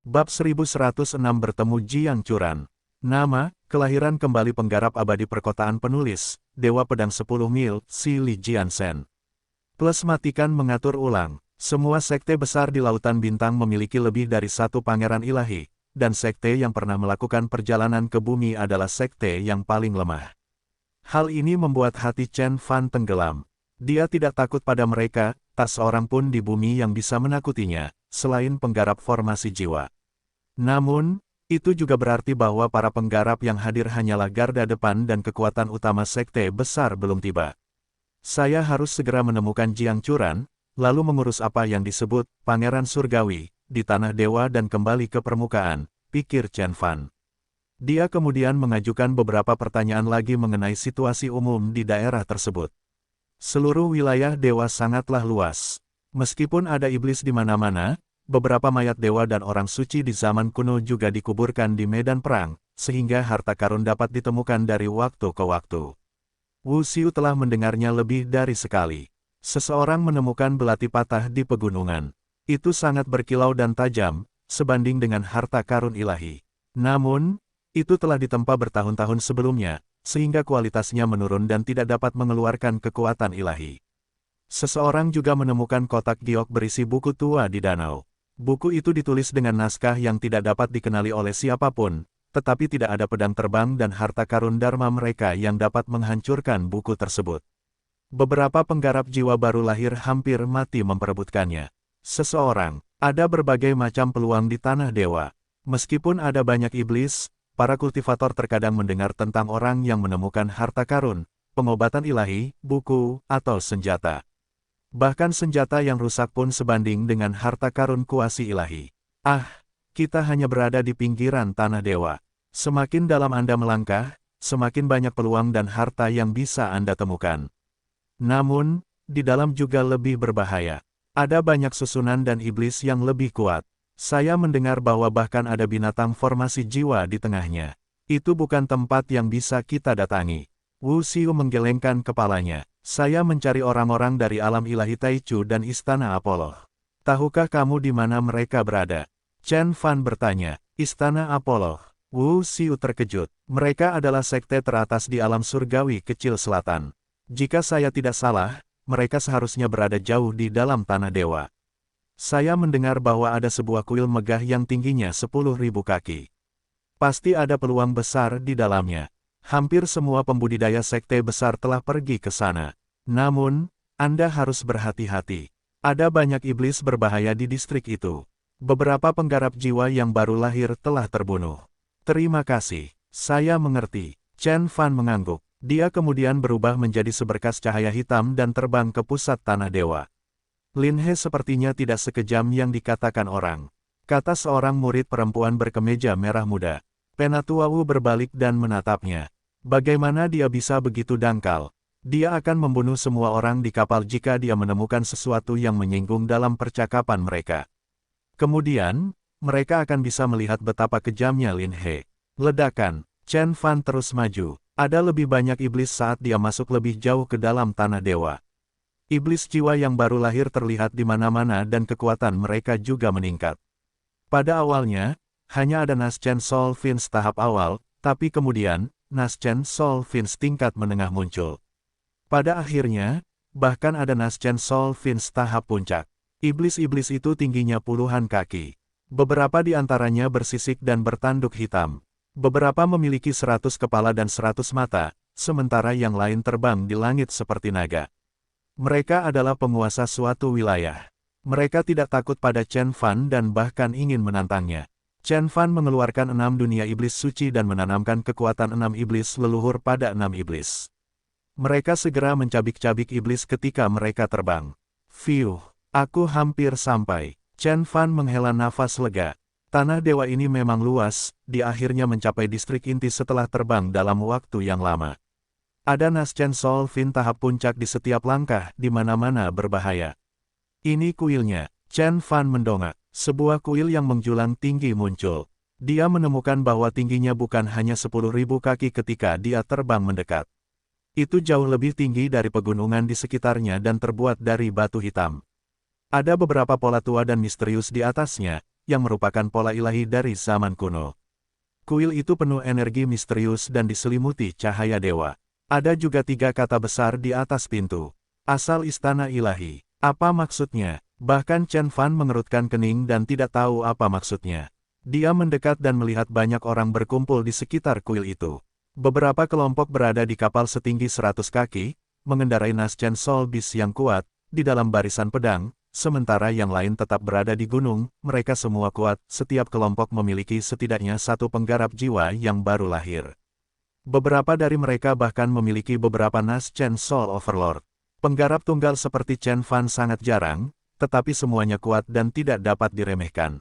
Bab 1106 bertemu Jiang Churan. Nama, kelahiran kembali penggarap abadi perkotaan penulis, Dewa Pedang 10 Mil, Si Li Jiansen. Plus matikan mengatur ulang. Semua sekte besar di Lautan Bintang memiliki lebih dari satu pangeran ilahi, dan sekte yang pernah melakukan perjalanan ke bumi adalah sekte yang paling lemah. Hal ini membuat hati Chen Fan tenggelam. Dia tidak takut pada mereka, tak seorang pun di bumi yang bisa menakutinya, selain penggarap formasi jiwa. Namun, itu juga berarti bahwa para penggarap yang hadir hanyalah garda depan dan kekuatan utama sekte besar belum tiba. Saya harus segera menemukan Jiang Churan, lalu mengurus apa yang disebut Pangeran Surgawi di Tanah Dewa dan kembali ke permukaan, pikir Chen Fan. Dia kemudian mengajukan beberapa pertanyaan lagi mengenai situasi umum di daerah tersebut. Seluruh wilayah dewa sangatlah luas. Meskipun ada iblis di mana-mana, beberapa mayat dewa dan orang suci di zaman kuno juga dikuburkan di medan perang, sehingga harta karun dapat ditemukan dari waktu ke waktu. Wu Xiu telah mendengarnya lebih dari sekali. Seseorang menemukan belati patah di pegunungan. Itu sangat berkilau dan tajam, sebanding dengan harta karun ilahi. Namun, itu telah ditempa bertahun-tahun sebelumnya, sehingga kualitasnya menurun dan tidak dapat mengeluarkan kekuatan ilahi. Seseorang juga menemukan kotak giok berisi buku tua di danau. Buku itu ditulis dengan naskah yang tidak dapat dikenali oleh siapapun, tetapi tidak ada pedang terbang dan harta karun dharma mereka yang dapat menghancurkan buku tersebut. Beberapa penggarap jiwa baru lahir hampir mati memperebutkannya. Ada berbagai macam peluang di Tanah Dewa. Meskipun ada banyak iblis, para kultivator terkadang mendengar tentang orang yang menemukan harta karun, pengobatan ilahi, buku, atau senjata. Bahkan senjata yang rusak pun sebanding dengan harta karun kuasi ilahi. Kita hanya berada di pinggiran Tanah Dewa. Semakin dalam Anda melangkah, semakin banyak peluang dan harta yang bisa Anda temukan. Namun, di dalam juga lebih berbahaya. Ada banyak susunan dan iblis yang lebih kuat. Saya mendengar bahwa bahkan ada binatang formasi jiwa di tengahnya. Itu bukan tempat yang bisa kita datangi. Wu Xiu menggelengkan kepalanya. Saya mencari orang-orang dari alam ilahi Taichu dan Istana Apollo. Tahukah kamu di mana mereka berada? Chen Fan bertanya. Istana Apollo. Wu Xiu terkejut. Mereka adalah sekte teratas di alam surgawi kecil selatan. Jika saya tidak salah, mereka seharusnya berada jauh di dalam Tanah Dewa. Saya mendengar bahwa ada sebuah kuil megah yang tingginya 10.000 kaki. Pasti ada peluang besar di dalamnya. Hampir semua pembudidaya sekte besar telah pergi ke sana. Namun, Anda harus berhati-hati. Ada banyak iblis berbahaya di distrik itu. Beberapa penggarap jiwa yang baru lahir telah terbunuh. Terima kasih. Saya mengerti. Chen Fan mengangguk. Dia kemudian berubah menjadi seberkas cahaya hitam dan terbang ke pusat Tanah Dewa. Lin He sepertinya tidak sekejam yang dikatakan orang, kata seorang murid perempuan berkemeja merah muda. Penatua Wu berbalik dan menatapnya. Bagaimana dia bisa begitu dangkal? Dia akan membunuh semua orang di kapal jika dia menemukan sesuatu yang menyinggung dalam percakapan mereka. Kemudian, mereka akan bisa melihat betapa kejamnya Lin He. Ledakan, Chen Fan terus maju. Ada lebih banyak iblis saat dia masuk lebih jauh ke dalam Tanah Dewa. Iblis jiwa yang baru lahir terlihat di mana-mana dan kekuatan mereka juga meningkat. Pada awalnya, hanya ada Naschen Soul Fins tahap awal, tapi kemudian, Naschen Soul Fins tingkat menengah muncul. Pada akhirnya, bahkan ada Naschen Soul Fins tahap puncak. Iblis-iblis itu tingginya puluhan kaki. Beberapa di antaranya bersisik dan bertanduk hitam. Beberapa memiliki 100 kepala dan 100 mata, sementara yang lain terbang di langit seperti naga. Mereka adalah penguasa suatu wilayah. Mereka tidak takut pada Chen Fan dan bahkan ingin menantangnya. Chen Fan mengeluarkan 6 dunia iblis suci dan menanamkan kekuatan 6 iblis leluhur pada 6 iblis. Mereka segera mencabik-cabik iblis ketika mereka terbang. Fiuh, aku hampir sampai. Chen Fan menghela nafas lega. Tanah Dewa ini memang luas, di akhirnya mencapai distrik inti setelah terbang dalam waktu yang lama. Ada Naschen Soul Fin tahap puncak di setiap langkah, di mana-mana berbahaya. Ini kuilnya. Chen Fan mendongak. Sebuah kuil yang menjulang tinggi muncul. Dia menemukan bahwa tingginya bukan hanya 10.000 kaki ketika dia terbang mendekat. Itu jauh lebih tinggi dari pegunungan di sekitarnya dan terbuat dari batu hitam. Ada beberapa pola tua dan misterius di atasnya, yang merupakan pola ilahi dari zaman kuno. Kuil itu penuh energi misterius dan diselimuti cahaya dewa. Ada juga 3 kata besar di atas pintu. Asal istana ilahi. Apa maksudnya? Bahkan Chen Fan mengerutkan kening dan tidak tahu apa maksudnya. Dia mendekat dan melihat banyak orang berkumpul di sekitar kuil itu. Beberapa kelompok berada di kapal setinggi 100 kaki, mengendarai Naschen Soul Beast yang kuat, di dalam barisan pedang, sementara yang lain tetap berada di gunung. Mereka semua kuat, setiap kelompok memiliki setidaknya 1 penggarap jiwa yang baru lahir. Beberapa dari mereka bahkan memiliki beberapa Naschen Soul Overlord. Penggarap tunggal seperti Chen Fan sangat jarang, tetapi semuanya kuat dan tidak dapat diremehkan.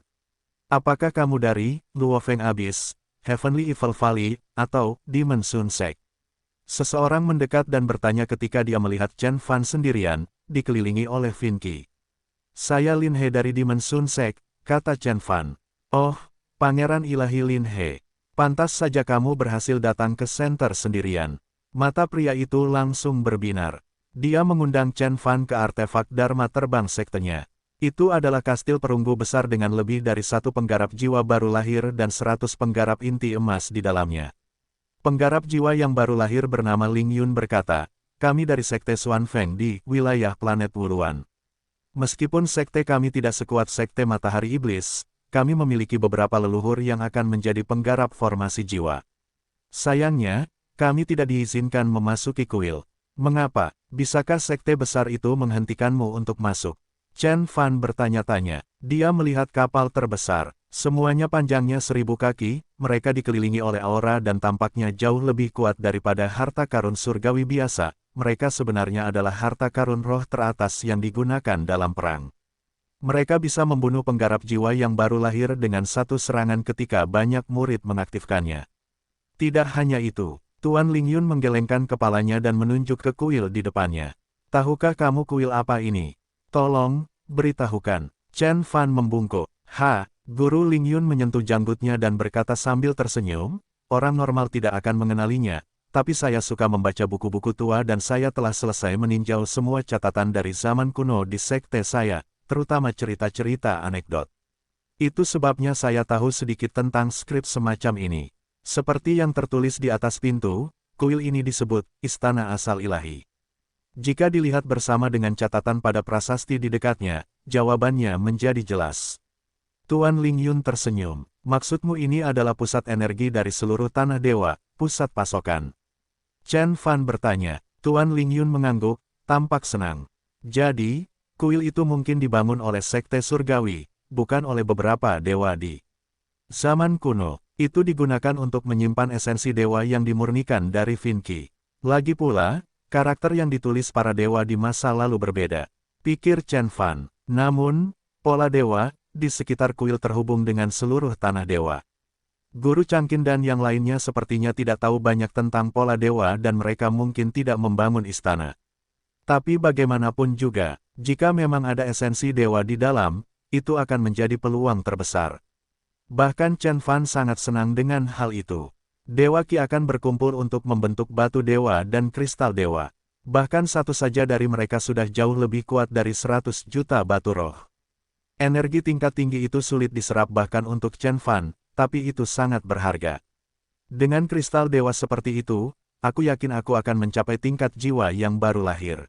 Apakah kamu dari Luofeng Abyss, Heavenly Evil Valley, atau Demon Sun Sect? Seseorang mendekat dan bertanya ketika dia melihat Chen Fan sendirian, dikelilingi oleh Vinky. Saya Lin He dari Demon Sun Sect, kata Chen Fan. Oh, Pangeran Ilahi Lin He. Pantas saja kamu berhasil datang ke center sendirian. Mata pria itu langsung berbinar. Dia mengundang Chen Fan ke artefak Dharma terbang sektenya. Itu adalah kastil perunggu besar dengan lebih dari 1 penggarap jiwa baru lahir dan 100 penggarap inti emas di dalamnya. Penggarap jiwa yang baru lahir bernama Ling Yun berkata, kami dari sekte Xuan Feng di wilayah planet Wuruan. Meskipun sekte kami tidak sekuat sekte Matahari Iblis, kami memiliki beberapa leluhur yang akan menjadi penggarap formasi jiwa. Sayangnya, kami tidak diizinkan memasuki kuil. Mengapa? Bisakah sekte besar itu menghentikanmu untuk masuk? Chen Fan bertanya-tanya. Dia melihat kapal terbesar. Semuanya panjangnya 1000 kaki, mereka dikelilingi oleh aura dan tampaknya jauh lebih kuat daripada harta karun surgawi biasa. Mereka sebenarnya adalah harta karun roh teratas yang digunakan dalam perang. Mereka bisa membunuh penggarap jiwa yang baru lahir dengan 1 serangan ketika banyak murid mengaktifkannya. Tidak hanya itu. Tuan Ling Yun menggelengkan kepalanya dan menunjuk ke kuil di depannya. Tahukah kamu kuil apa ini? Tolong, beritahukan. Chen Fan membungkuk. Guru Ling Yun menyentuh janggutnya dan berkata sambil tersenyum, orang normal tidak akan mengenalinya, tapi saya suka membaca buku-buku tua dan saya telah selesai meninjau semua catatan dari zaman kuno di sekte saya, terutama cerita-cerita anekdot. Itu sebabnya saya tahu sedikit tentang skrip semacam ini. Seperti yang tertulis di atas pintu, kuil ini disebut Istana Asal Ilahi. Jika dilihat bersama dengan catatan pada prasasti di dekatnya, jawabannya menjadi jelas. Tuan Ling Yun tersenyum. Maksudmu ini adalah pusat energi dari seluruh tanah dewa, pusat pasokan. Chen Fan bertanya. Tuan Ling Yun mengangguk, tampak senang. Jadi, kuil itu mungkin dibangun oleh sekte surgawi, bukan oleh beberapa dewa di zaman kuno. Itu digunakan untuk menyimpan esensi dewa yang dimurnikan dari Vinky. Lagi pula, karakter yang ditulis para dewa di masa lalu berbeda. Pikir Chen Fan. Namun, pola dewa di sekitar kuil terhubung dengan seluruh tanah dewa. Guru Changqin dan yang lainnya sepertinya tidak tahu banyak tentang pola dewa dan mereka mungkin tidak membangun istana. Tapi bagaimanapun juga, jika memang ada esensi dewa di dalam, itu akan menjadi peluang terbesar. Bahkan Chen Fan sangat senang dengan hal itu. Dewa Qi akan berkumpul untuk membentuk batu dewa dan kristal dewa. Bahkan satu saja dari mereka sudah jauh lebih kuat dari 100 juta batu roh. Energi tingkat tinggi itu sulit diserap bahkan untuk Chen Fan, tapi itu sangat berharga. Dengan kristal dewa seperti itu, aku yakin aku akan mencapai tingkat jiwa yang baru lahir.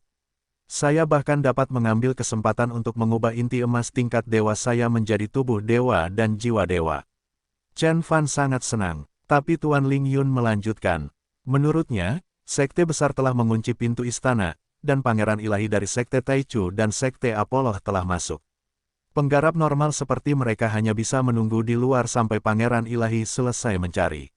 Saya bahkan dapat mengambil kesempatan untuk mengubah inti emas tingkat dewa saya menjadi tubuh dewa dan jiwa dewa. Chen Fan sangat senang, tapi Tuan Ling Yun melanjutkan. Menurutnya, sekte besar telah mengunci pintu istana, dan pangeran ilahi dari sekte Taichu dan sekte Apollo telah masuk. Penggarap normal seperti mereka hanya bisa menunggu di luar sampai pangeran ilahi selesai mencari.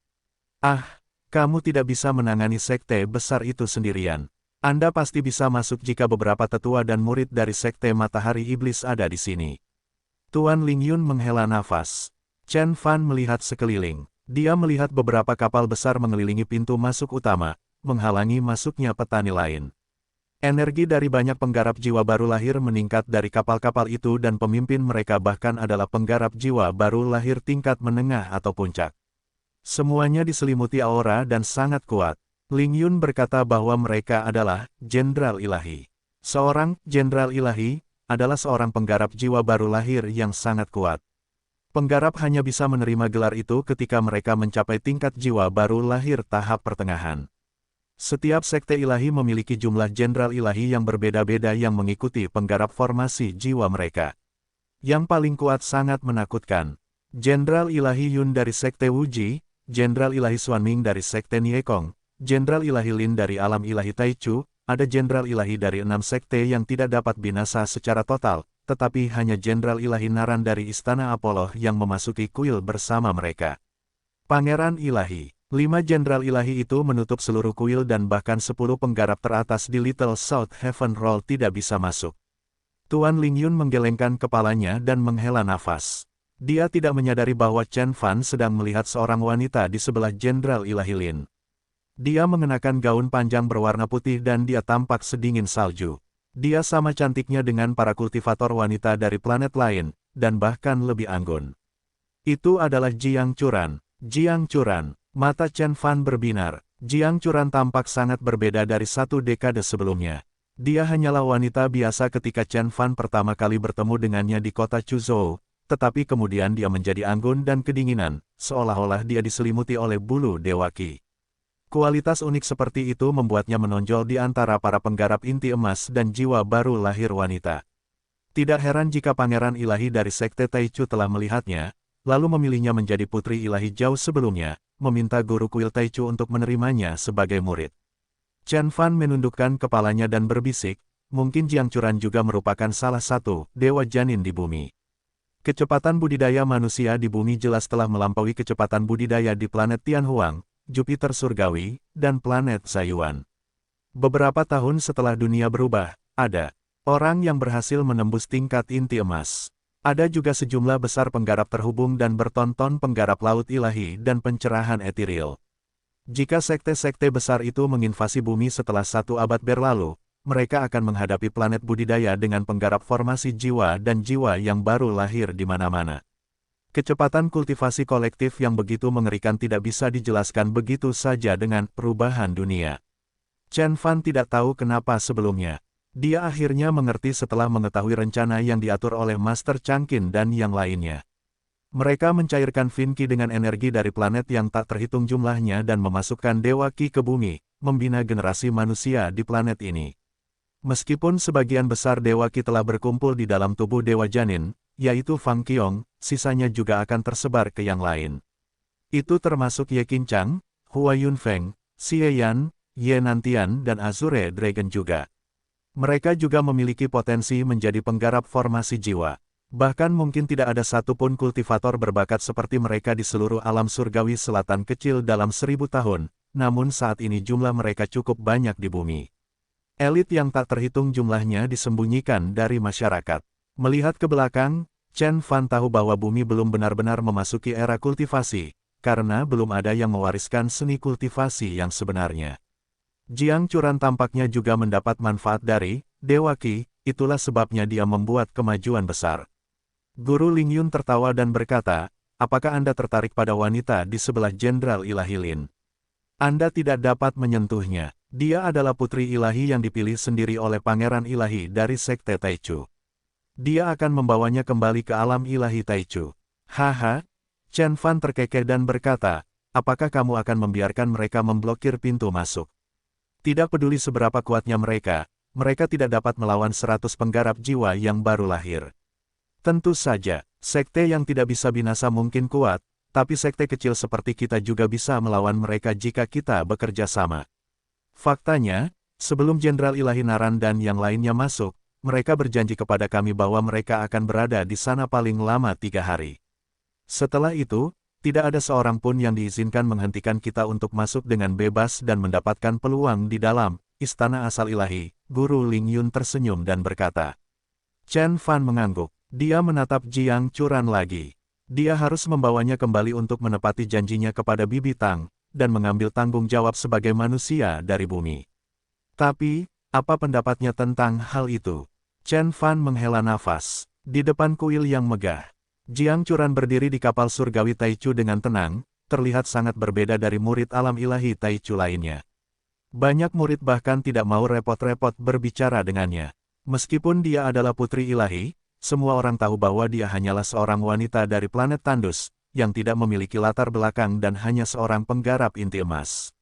Kamu tidak bisa menangani sekte besar itu sendirian. Anda pasti bisa masuk jika beberapa tetua dan murid dari sekte Matahari Iblis ada di sini. Tuan Ling Yun menghela nafas. Chen Fan melihat sekeliling. Dia melihat beberapa kapal besar mengelilingi pintu masuk utama, menghalangi masuknya petani lain. Energi dari banyak penggarap jiwa baru lahir meningkat dari kapal-kapal itu dan pemimpin mereka bahkan adalah penggarap jiwa baru lahir tingkat menengah atau puncak. Semuanya diselimuti aura dan sangat kuat. Ling Yun berkata bahwa mereka adalah Jenderal Ilahi. Seorang Jenderal Ilahi adalah seorang penggarap jiwa baru lahir yang sangat kuat. Penggarap hanya bisa menerima gelar itu ketika mereka mencapai tingkat jiwa baru lahir tahap pertengahan. Setiap sekte ilahi memiliki jumlah jenderal ilahi yang berbeda-beda yang mengikuti penggarap formasi jiwa mereka. Yang paling kuat sangat menakutkan. Jenderal ilahi Yun dari sekte Wuji, Jenderal ilahi Xuanming dari sekte Niekong, Jenderal ilahi Lin dari alam ilahi Taichu, ada jenderal ilahi dari 6 sekte yang tidak dapat binasa secara total, tetapi hanya jenderal ilahi Naran dari istana Apollo yang memasuki kuil bersama mereka. Pangeran ilahi. 5 jenderal ilahi itu menutup seluruh kuil dan bahkan 10 penggarap teratas di Little South Heaven Roll tidak bisa masuk. Tuan Lingyun menggelengkan kepalanya dan menghela nafas. Dia tidak menyadari bahwa Chen Fan sedang melihat seorang wanita di sebelah jenderal ilahi Lin. Dia mengenakan gaun panjang berwarna putih dan dia tampak sedingin salju. Dia sama cantiknya dengan para kultivator wanita dari planet lain, dan bahkan lebih anggun. Itu adalah Jiang Churan. Jiang Churan. Mata Chen Fan berbinar. Jiang Churan tampak sangat berbeda dari 1 dekade sebelumnya. Dia hanyalah wanita biasa ketika Chen Fan pertama kali bertemu dengannya di kota Chuzhou, tetapi kemudian dia menjadi anggun dan kedinginan, seolah-olah dia diselimuti oleh bulu Dewa Qi. Kualitas unik seperti itu membuatnya menonjol di antara para penggarap inti emas dan jiwa baru lahir wanita. Tidak heran jika pangeran ilahi dari sekte Taichu telah melihatnya, lalu memilihnya menjadi putri ilahi jauh sebelumnya, meminta guru kuil Taichu untuk menerimanya sebagai murid. Chen Fan menundukkan kepalanya dan berbisik, mungkin Jiang Churan juga merupakan salah satu dewa janin di bumi. Kecepatan budidaya manusia di bumi jelas telah melampaui kecepatan budidaya di planet Tianhuang, Jupiter surgawi, dan planet Zayuan. Beberapa tahun setelah dunia berubah, ada orang yang berhasil menembus tingkat inti emas. Ada juga sejumlah besar penggarap terhubung dan bertonton penggarap laut ilahi dan pencerahan etiril. Jika sekte-sekte besar itu menginvasi bumi setelah 1 abad berlalu, mereka akan menghadapi planet budidaya dengan penggarap formasi jiwa dan jiwa yang baru lahir di mana-mana. Kecepatan kultivasi kolektif yang begitu mengerikan tidak bisa dijelaskan begitu saja dengan perubahan dunia. Chen Fan tidak tahu kenapa sebelumnya. Dia akhirnya mengerti setelah mengetahui rencana yang diatur oleh Master Changqin dan yang lainnya. Mereka mencairkan Fin Qi dengan energi dari planet yang tak terhitung jumlahnya dan memasukkan Dewa Qi ke bumi, membina generasi manusia di planet ini. Meskipun sebagian besar Dewa Qi telah berkumpul di dalam tubuh Dewa Janin, yaitu Fang Qiong, sisanya juga akan tersebar ke yang lain. Itu termasuk Ye Qinchang, Hua Yunfeng, Xie Yan, Ye Nantian dan Azure Dragon juga. Mereka juga memiliki potensi menjadi penggarap formasi jiwa. Bahkan mungkin tidak ada satupun kultivator berbakat seperti mereka di seluruh alam surgawi selatan kecil dalam 1000 tahun, namun saat ini jumlah mereka cukup banyak di bumi. Elit yang tak terhitung jumlahnya disembunyikan dari masyarakat. Melihat ke belakang, Chen Fan tahu bahwa bumi belum benar-benar memasuki era kultivasi, karena belum ada yang mewariskan seni kultivasi yang sebenarnya. Jiang Churan tampaknya juga mendapat manfaat dari Dewa Qi, itulah sebabnya dia membuat kemajuan besar. Guru Lingyun tertawa dan berkata, apakah Anda tertarik pada wanita di sebelah Jenderal Ilahi Lin? Anda tidak dapat menyentuhnya. Dia adalah putri ilahi yang dipilih sendiri oleh Pangeran Ilahi dari Sekte Taichu. Dia akan membawanya kembali ke alam ilahi Taichu. Haha, Chen Fan terkekeh dan berkata, apakah kamu akan membiarkan mereka memblokir pintu masuk? Tidak peduli seberapa kuatnya mereka tidak dapat melawan 100 penggarap jiwa yang baru lahir. Tentu saja, sekte yang tidak bisa binasa mungkin kuat, tapi sekte kecil seperti kita juga bisa melawan mereka jika kita bekerja sama. Faktanya, sebelum Jenderal Ilahi Naran dan yang lainnya masuk, mereka berjanji kepada kami bahwa mereka akan berada di sana paling lama 3 hari. Setelah itu, tidak ada seorang pun yang diizinkan menghentikan kita untuk masuk dengan bebas dan mendapatkan peluang di dalam istana asal ilahi. Guru Lingyun tersenyum dan berkata. Chen Fan mengangguk. Dia menatap Jiang Churan lagi. Dia harus membawanya kembali untuk menepati janjinya kepada Bibi Tang, dan mengambil tanggung jawab sebagai manusia dari bumi. Tapi, apa pendapatnya tentang hal itu? Chen Fan menghela nafas. Di depan kuil yang megah, Jiang Churan berdiri di kapal surgawi Taichu dengan tenang, terlihat sangat berbeda dari murid alam ilahi Taichu lainnya. Banyak murid bahkan tidak mau repot-repot berbicara dengannya. Meskipun dia adalah putri ilahi, semua orang tahu bahwa dia hanyalah seorang wanita dari planet Tandus, yang tidak memiliki latar belakang dan hanya seorang penggarap inti emas.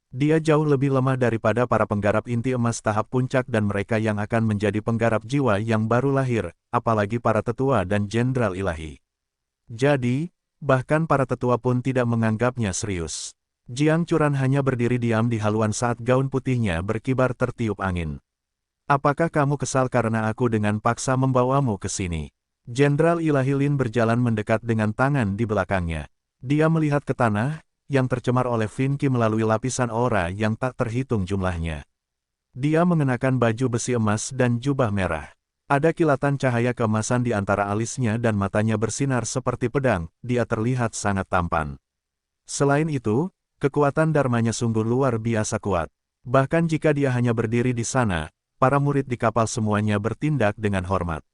Dia jauh lebih lemah daripada para penggarap inti emas tahap puncak dan mereka yang akan menjadi penggarap jiwa yang baru lahir, apalagi para tetua dan jenderal ilahi. Jadi, bahkan para tetua pun tidak menganggapnya serius. Jiang Churan hanya berdiri diam di haluan saat gaun putihnya berkibar tertiup angin. Apakah kamu kesal karena aku dengan paksa membawamu ke sini? Jenderal Ilahi Lin berjalan mendekat dengan tangan di belakangnya. Dia melihat ke tanah, yang tercemar oleh Vinci melalui lapisan aura yang tak terhitung jumlahnya. Dia mengenakan baju besi emas dan jubah merah. Ada kilatan cahaya keemasan di antara alisnya dan matanya bersinar seperti pedang, dia terlihat sangat tampan. Selain itu, kekuatan dharmanya sungguh luar biasa kuat. Bahkan jika dia hanya berdiri di sana, para murid di kapal semuanya bertindak dengan hormat.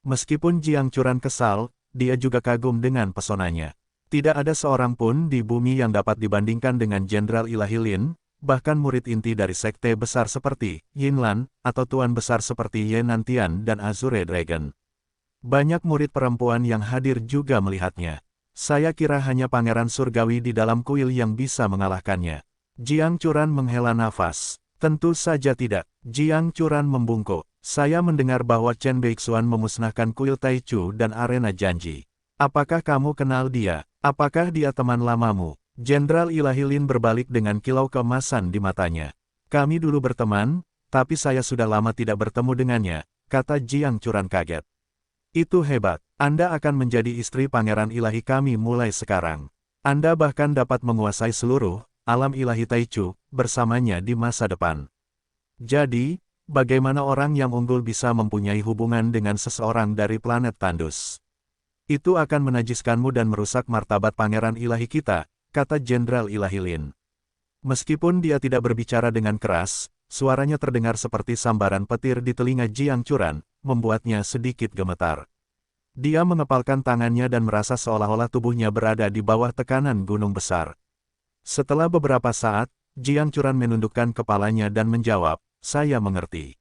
Meskipun Jiang Churan kesal, dia juga kagum dengan pesonanya. Tidak ada seorang pun di bumi yang dapat dibandingkan dengan Jenderal Ilahi Lin, bahkan murid inti dari sekte besar seperti Yinlan, atau tuan besar seperti Ye Nantian dan Azure Dragon. Banyak murid perempuan yang hadir juga melihatnya. Saya kira hanya pangeran surgawi di dalam kuil yang bisa mengalahkannya. Jiang Churan menghela nafas. Tentu saja tidak. Jiang Churan membungkuk. Saya mendengar bahwa Chen Beixuan memusnahkan kuil Taichu dan arena janji. Apakah kamu kenal dia? Apakah dia teman lamamu? Jenderal Ilahi Lin berbalik dengan kilau keemasan di matanya. Kami dulu berteman, tapi saya sudah lama tidak bertemu dengannya, kata Jiang Churan kaget. Itu hebat, Anda akan menjadi istri pangeran ilahi kami mulai sekarang. Anda bahkan dapat menguasai seluruh alam ilahi Taichu bersamanya di masa depan. Jadi, bagaimana orang yang unggul bisa mempunyai hubungan dengan seseorang dari planet Tandus? Itu akan menajiskanmu dan merusak martabat pangeran ilahi kita, kata Jenderal Ilahi Lin. Meskipun dia tidak berbicara dengan keras, suaranya terdengar seperti sambaran petir di telinga Jiang Churan, membuatnya sedikit gemetar. Dia mengepalkan tangannya dan merasa seolah-olah tubuhnya berada di bawah tekanan gunung besar. Setelah beberapa saat, Jiang Churan menundukkan kepalanya dan menjawab, saya mengerti.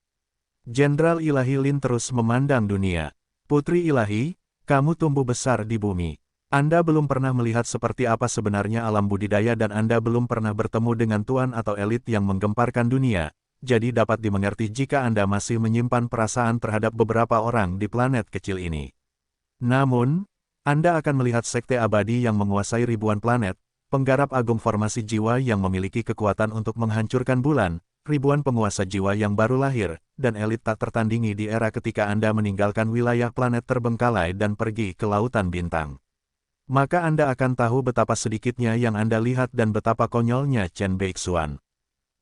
Jenderal Ilahi Lin terus memandang dunia. Putri ilahi, kamu tumbuh besar di bumi. Anda belum pernah melihat seperti apa sebenarnya alam budidaya dan Anda belum pernah bertemu dengan tuan atau elit yang menggemparkan dunia, jadi dapat dimengerti jika Anda masih menyimpan perasaan terhadap beberapa orang di planet kecil ini. Namun, Anda akan melihat sekte abadi yang menguasai ribuan planet, penggarap agung formasi jiwa yang memiliki kekuatan untuk menghancurkan bulan, ribuan penguasa jiwa yang baru lahir, dan elit tak tertandingi di era ketika Anda meninggalkan wilayah planet terbengkalai dan pergi ke lautan bintang. Maka Anda akan tahu betapa sedikitnya yang Anda lihat dan betapa konyolnya Chen Beixuan.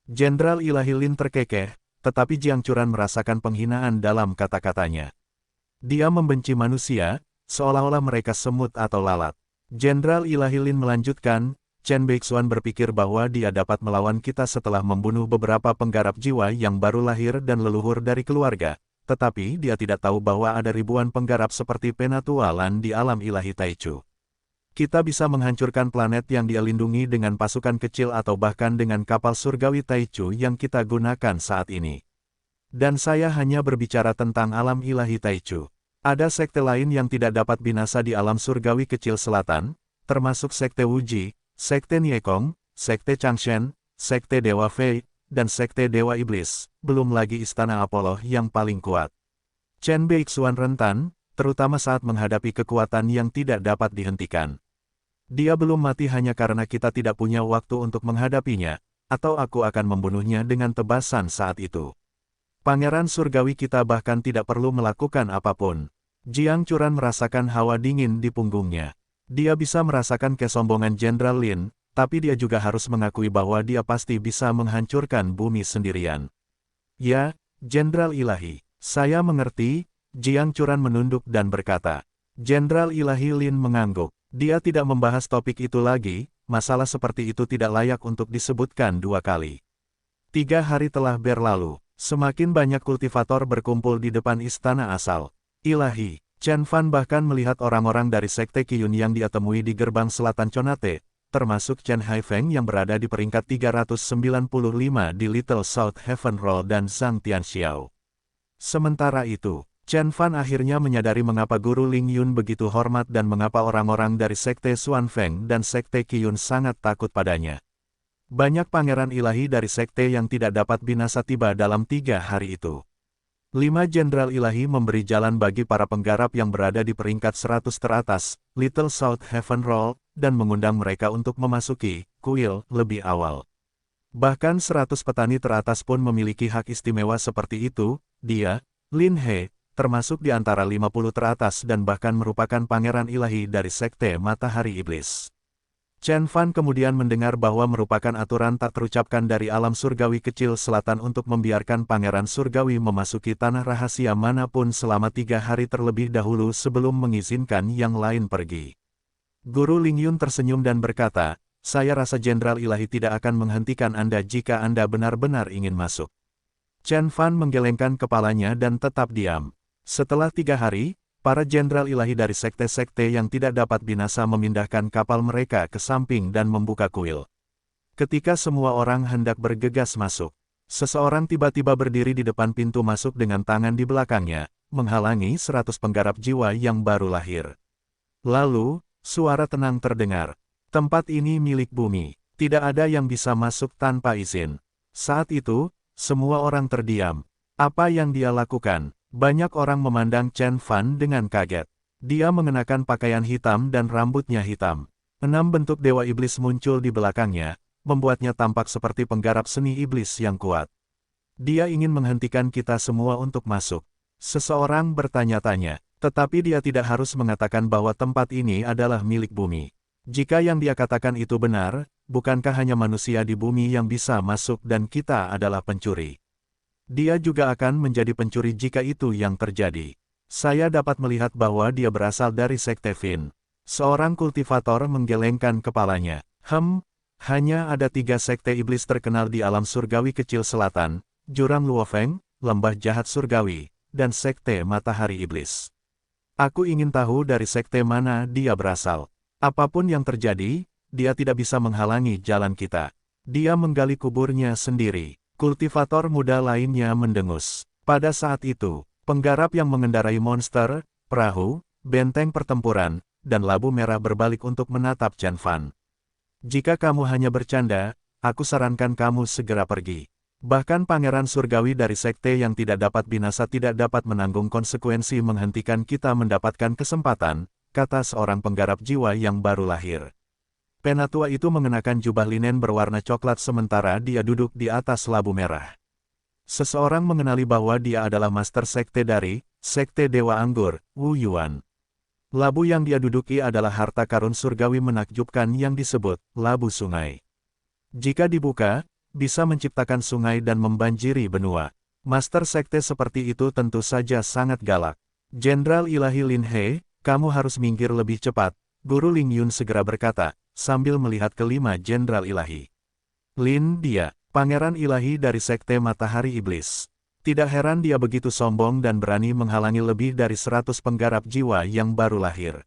Jenderal Ilahi Lin terkekeh, tetapi Jiang Churan merasakan penghinaan dalam kata-katanya. Dia membenci manusia, seolah-olah mereka semut atau lalat. Jenderal Ilahi Lin melanjutkan, Chen Beixuan berpikir bahwa dia dapat melawan kita setelah membunuh beberapa penggarap jiwa yang baru lahir dan leluhur dari keluarga, tetapi dia tidak tahu bahwa ada ribuan penggarap seperti Penatua Lan di alam ilahi Taichu. Kita bisa menghancurkan planet yang dia lindungi dengan pasukan kecil atau bahkan dengan kapal surgawi Taichu yang kita gunakan saat ini. Dan saya hanya berbicara tentang alam ilahi Taichu. Ada sekte lain yang tidak dapat binasa di alam surgawi kecil selatan, termasuk sekte Wuji, sekte Niekong, sekte Changshen, sekte Dewa Fei, dan sekte Dewa Iblis, belum lagi istana Apollo yang paling kuat. Chen Beixuan rentan, terutama saat menghadapi kekuatan yang tidak dapat dihentikan. Dia belum mati hanya karena kita tidak punya waktu untuk menghadapinya, atau aku akan membunuhnya dengan tebasan saat itu. Pangeran surgawi kita bahkan tidak perlu melakukan apapun. Jiang Churan merasakan hawa dingin di punggungnya. Dia bisa merasakan kesombongan Jenderal Lin, tapi dia juga harus mengakui bahwa dia pasti bisa menghancurkan bumi sendirian. Ya, Jenderal Ilahi, saya mengerti, Jiang Churan menunduk dan berkata. Jenderal Ilahi Lin mengangguk. Dia tidak membahas topik itu lagi, masalah seperti itu tidak layak untuk disebutkan dua kali. 3 hari telah berlalu, semakin banyak kultivator berkumpul di depan istana asal. Ilahi, Chen Fan bahkan melihat orang-orang dari sekte Qiyun yang dia temui di gerbang selatan Conate, termasuk Chen Haifeng yang berada di peringkat 395 di Little South Heaven Roll dan Zhang Tianxiao. Sementara itu, Chen Fan akhirnya menyadari mengapa Guru Ling Yun begitu hormat dan mengapa orang-orang dari Sekte Xuan Feng dan Sekte Qiyun sangat takut padanya. Banyak pangeran ilahi dari sekte yang tidak dapat binasa tiba dalam 3 hari itu. 5 jenderal ilahi memberi jalan bagi para penggarap yang berada di peringkat 100 teratas, Little South Heaven Roll, dan mengundang mereka untuk memasuki kuil lebih awal. Bahkan 100 petani teratas pun memiliki hak istimewa seperti itu. Dia, Lin He, termasuk di antara 50 teratas dan bahkan merupakan pangeran ilahi dari Sekte Matahari Iblis. Chen Fan kemudian mendengar bahwa merupakan aturan tak terucapkan dari alam surgawi kecil selatan untuk membiarkan pangeran surgawi memasuki tanah rahasia manapun selama 3 hari terlebih dahulu sebelum mengizinkan yang lain pergi. Guru Ling Yun tersenyum dan berkata, "Saya rasa Jenderal Ilahi tidak akan menghentikan Anda jika Anda benar-benar ingin masuk." Chen Fan menggelengkan kepalanya dan tetap diam. Setelah 3 hari, para jenderal ilahi dari sekte-sekte yang tidak dapat binasa memindahkan kapal mereka ke samping dan membuka kuil. Ketika semua orang hendak bergegas masuk, seseorang tiba-tiba berdiri di depan pintu masuk dengan tangan di belakangnya, menghalangi 100 penggarap jiwa yang baru lahir. Lalu, suara tenang terdengar. "Tempat ini milik bumi. Tidak ada yang bisa masuk tanpa izin." Saat itu, semua orang terdiam. Apa yang dia lakukan? Banyak orang memandang Chen Fan dengan kaget. Dia mengenakan pakaian hitam dan rambutnya hitam. 6 bentuk dewa iblis muncul di belakangnya, membuatnya tampak seperti penggarap seni iblis yang kuat. "Dia ingin menghentikan kita semua untuk masuk." Seseorang bertanya-tanya, tetapi dia tidak harus mengatakan bahwa tempat ini adalah milik bumi. Jika yang dia katakan itu benar, bukankah hanya manusia di bumi yang bisa masuk dan kita adalah pencuri? Dia juga akan menjadi pencuri jika itu yang terjadi. Saya dapat melihat bahwa dia berasal dari Sekte Fin. Seorang kultivator menggelengkan kepalanya. Hanya ada 3 sekte iblis terkenal di alam surgawi kecil selatan, Jurang Luofeng, Lembah Jahat Surgawi, dan Sekte Matahari Iblis. Aku ingin tahu dari sekte mana dia berasal. Apapun yang terjadi, dia tidak bisa menghalangi jalan kita. Dia menggali kuburnya sendiri. Kultivator muda lainnya mendengus. Pada saat itu, penggarap yang mengendarai monster, perahu, benteng pertempuran, dan labu merah berbalik untuk menatap Chen Fan. "Jika kamu hanya bercanda, aku sarankan kamu segera pergi." Bahkan pangeran surgawi dari sekte yang tidak dapat binasa tidak dapat menanggung konsekuensi menghentikan kita mendapatkan kesempatan, kata seorang penggarap jiwa yang baru lahir. Penatua itu mengenakan jubah linen berwarna coklat sementara dia duduk di atas labu merah. Seseorang mengenali bahwa dia adalah master sekte dari Sekte Dewa Anggur, Wu Yuan. Labu yang dia duduki adalah harta karun surgawi menakjubkan yang disebut labu sungai. Jika dibuka, bisa menciptakan sungai dan membanjiri benua. Master sekte seperti itu tentu saja sangat galak. "Jenderal Ilahi Lin He, kamu harus minggir lebih cepat," Guru Ling Yun segera berkata, sambil melihat kelima jenderal ilahi. "Lin, dia, pangeran ilahi dari Sekte Matahari Iblis." Tidak heran dia begitu sombong dan berani menghalangi lebih dari 100 penggarap jiwa yang baru lahir.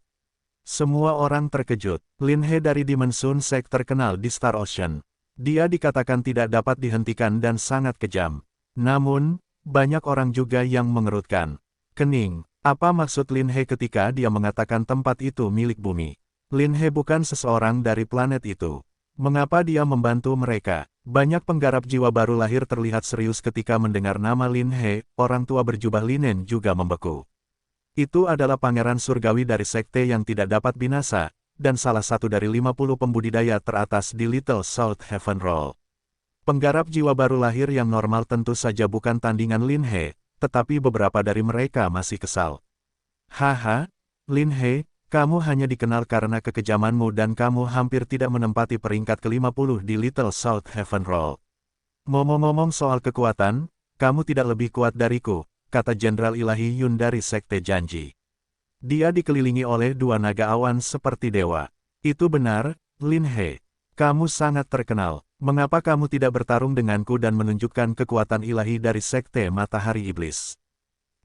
Semua orang terkejut. Lin He dari Demon Sun Sect terkenal di Star Ocean. Dia dikatakan tidak dapat dihentikan dan sangat kejam. Namun, banyak orang juga yang mengerutkan kening. Apa maksud Lin He ketika dia mengatakan tempat itu milik bumi? Lin He bukan seseorang dari planet itu. Mengapa dia membantu mereka? Banyak penggarap jiwa baru lahir terlihat serius ketika mendengar nama Lin He, orang tua berjubah linen juga membeku. Itu adalah pangeran surgawi dari sekte yang tidak dapat binasa, dan salah satu dari 50 pembudidaya teratas di Little South Heaven Roll. Penggarap jiwa baru lahir yang normal tentu saja bukan tandingan Lin He, tetapi beberapa dari mereka masih kesal. "Haha, Lin He, kamu hanya dikenal karena kekejamanmu dan kamu hampir tidak menempati peringkat ke-50 di Little South Heaven Roll. Ngomong-ngomong soal kekuatan, kamu tidak lebih kuat dariku," kata Jenderal Ilahi Yun dari Sekte Janji. Dia dikelilingi oleh 2 naga awan seperti dewa. "Itu benar, Lin He. Kamu sangat terkenal. Mengapa kamu tidak bertarung denganku dan menunjukkan kekuatan ilahi dari Sekte Matahari Iblis?"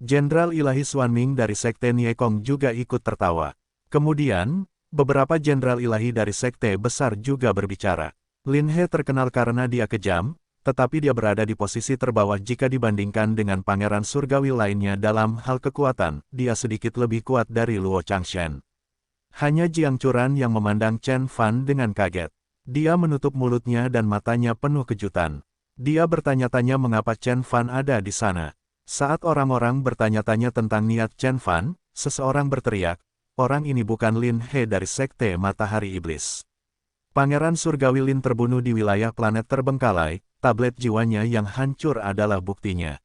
Jenderal Ilahi Xuanming dari Sekte Niekong juga ikut tertawa. Kemudian, beberapa jenderal ilahi dari sekte besar juga berbicara. Lin He terkenal karena dia kejam, tetapi dia berada di posisi terbawah jika dibandingkan dengan pangeran surgawi lainnya dalam hal kekuatan, dia sedikit lebih kuat dari Luo Changshen. Hanya Jiang Churan yang memandang Chen Fan dengan kaget. Dia menutup mulutnya dan matanya penuh kejutan. Dia bertanya-tanya mengapa Chen Fan ada di sana. Saat orang-orang bertanya-tanya tentang niat Chen Fan, seseorang berteriak, orang ini bukan Lin He dari Sekte Matahari Iblis. Pangeran Surgawi Lin terbunuh di wilayah planet terbengkalai, tablet jiwanya yang hancur adalah buktinya.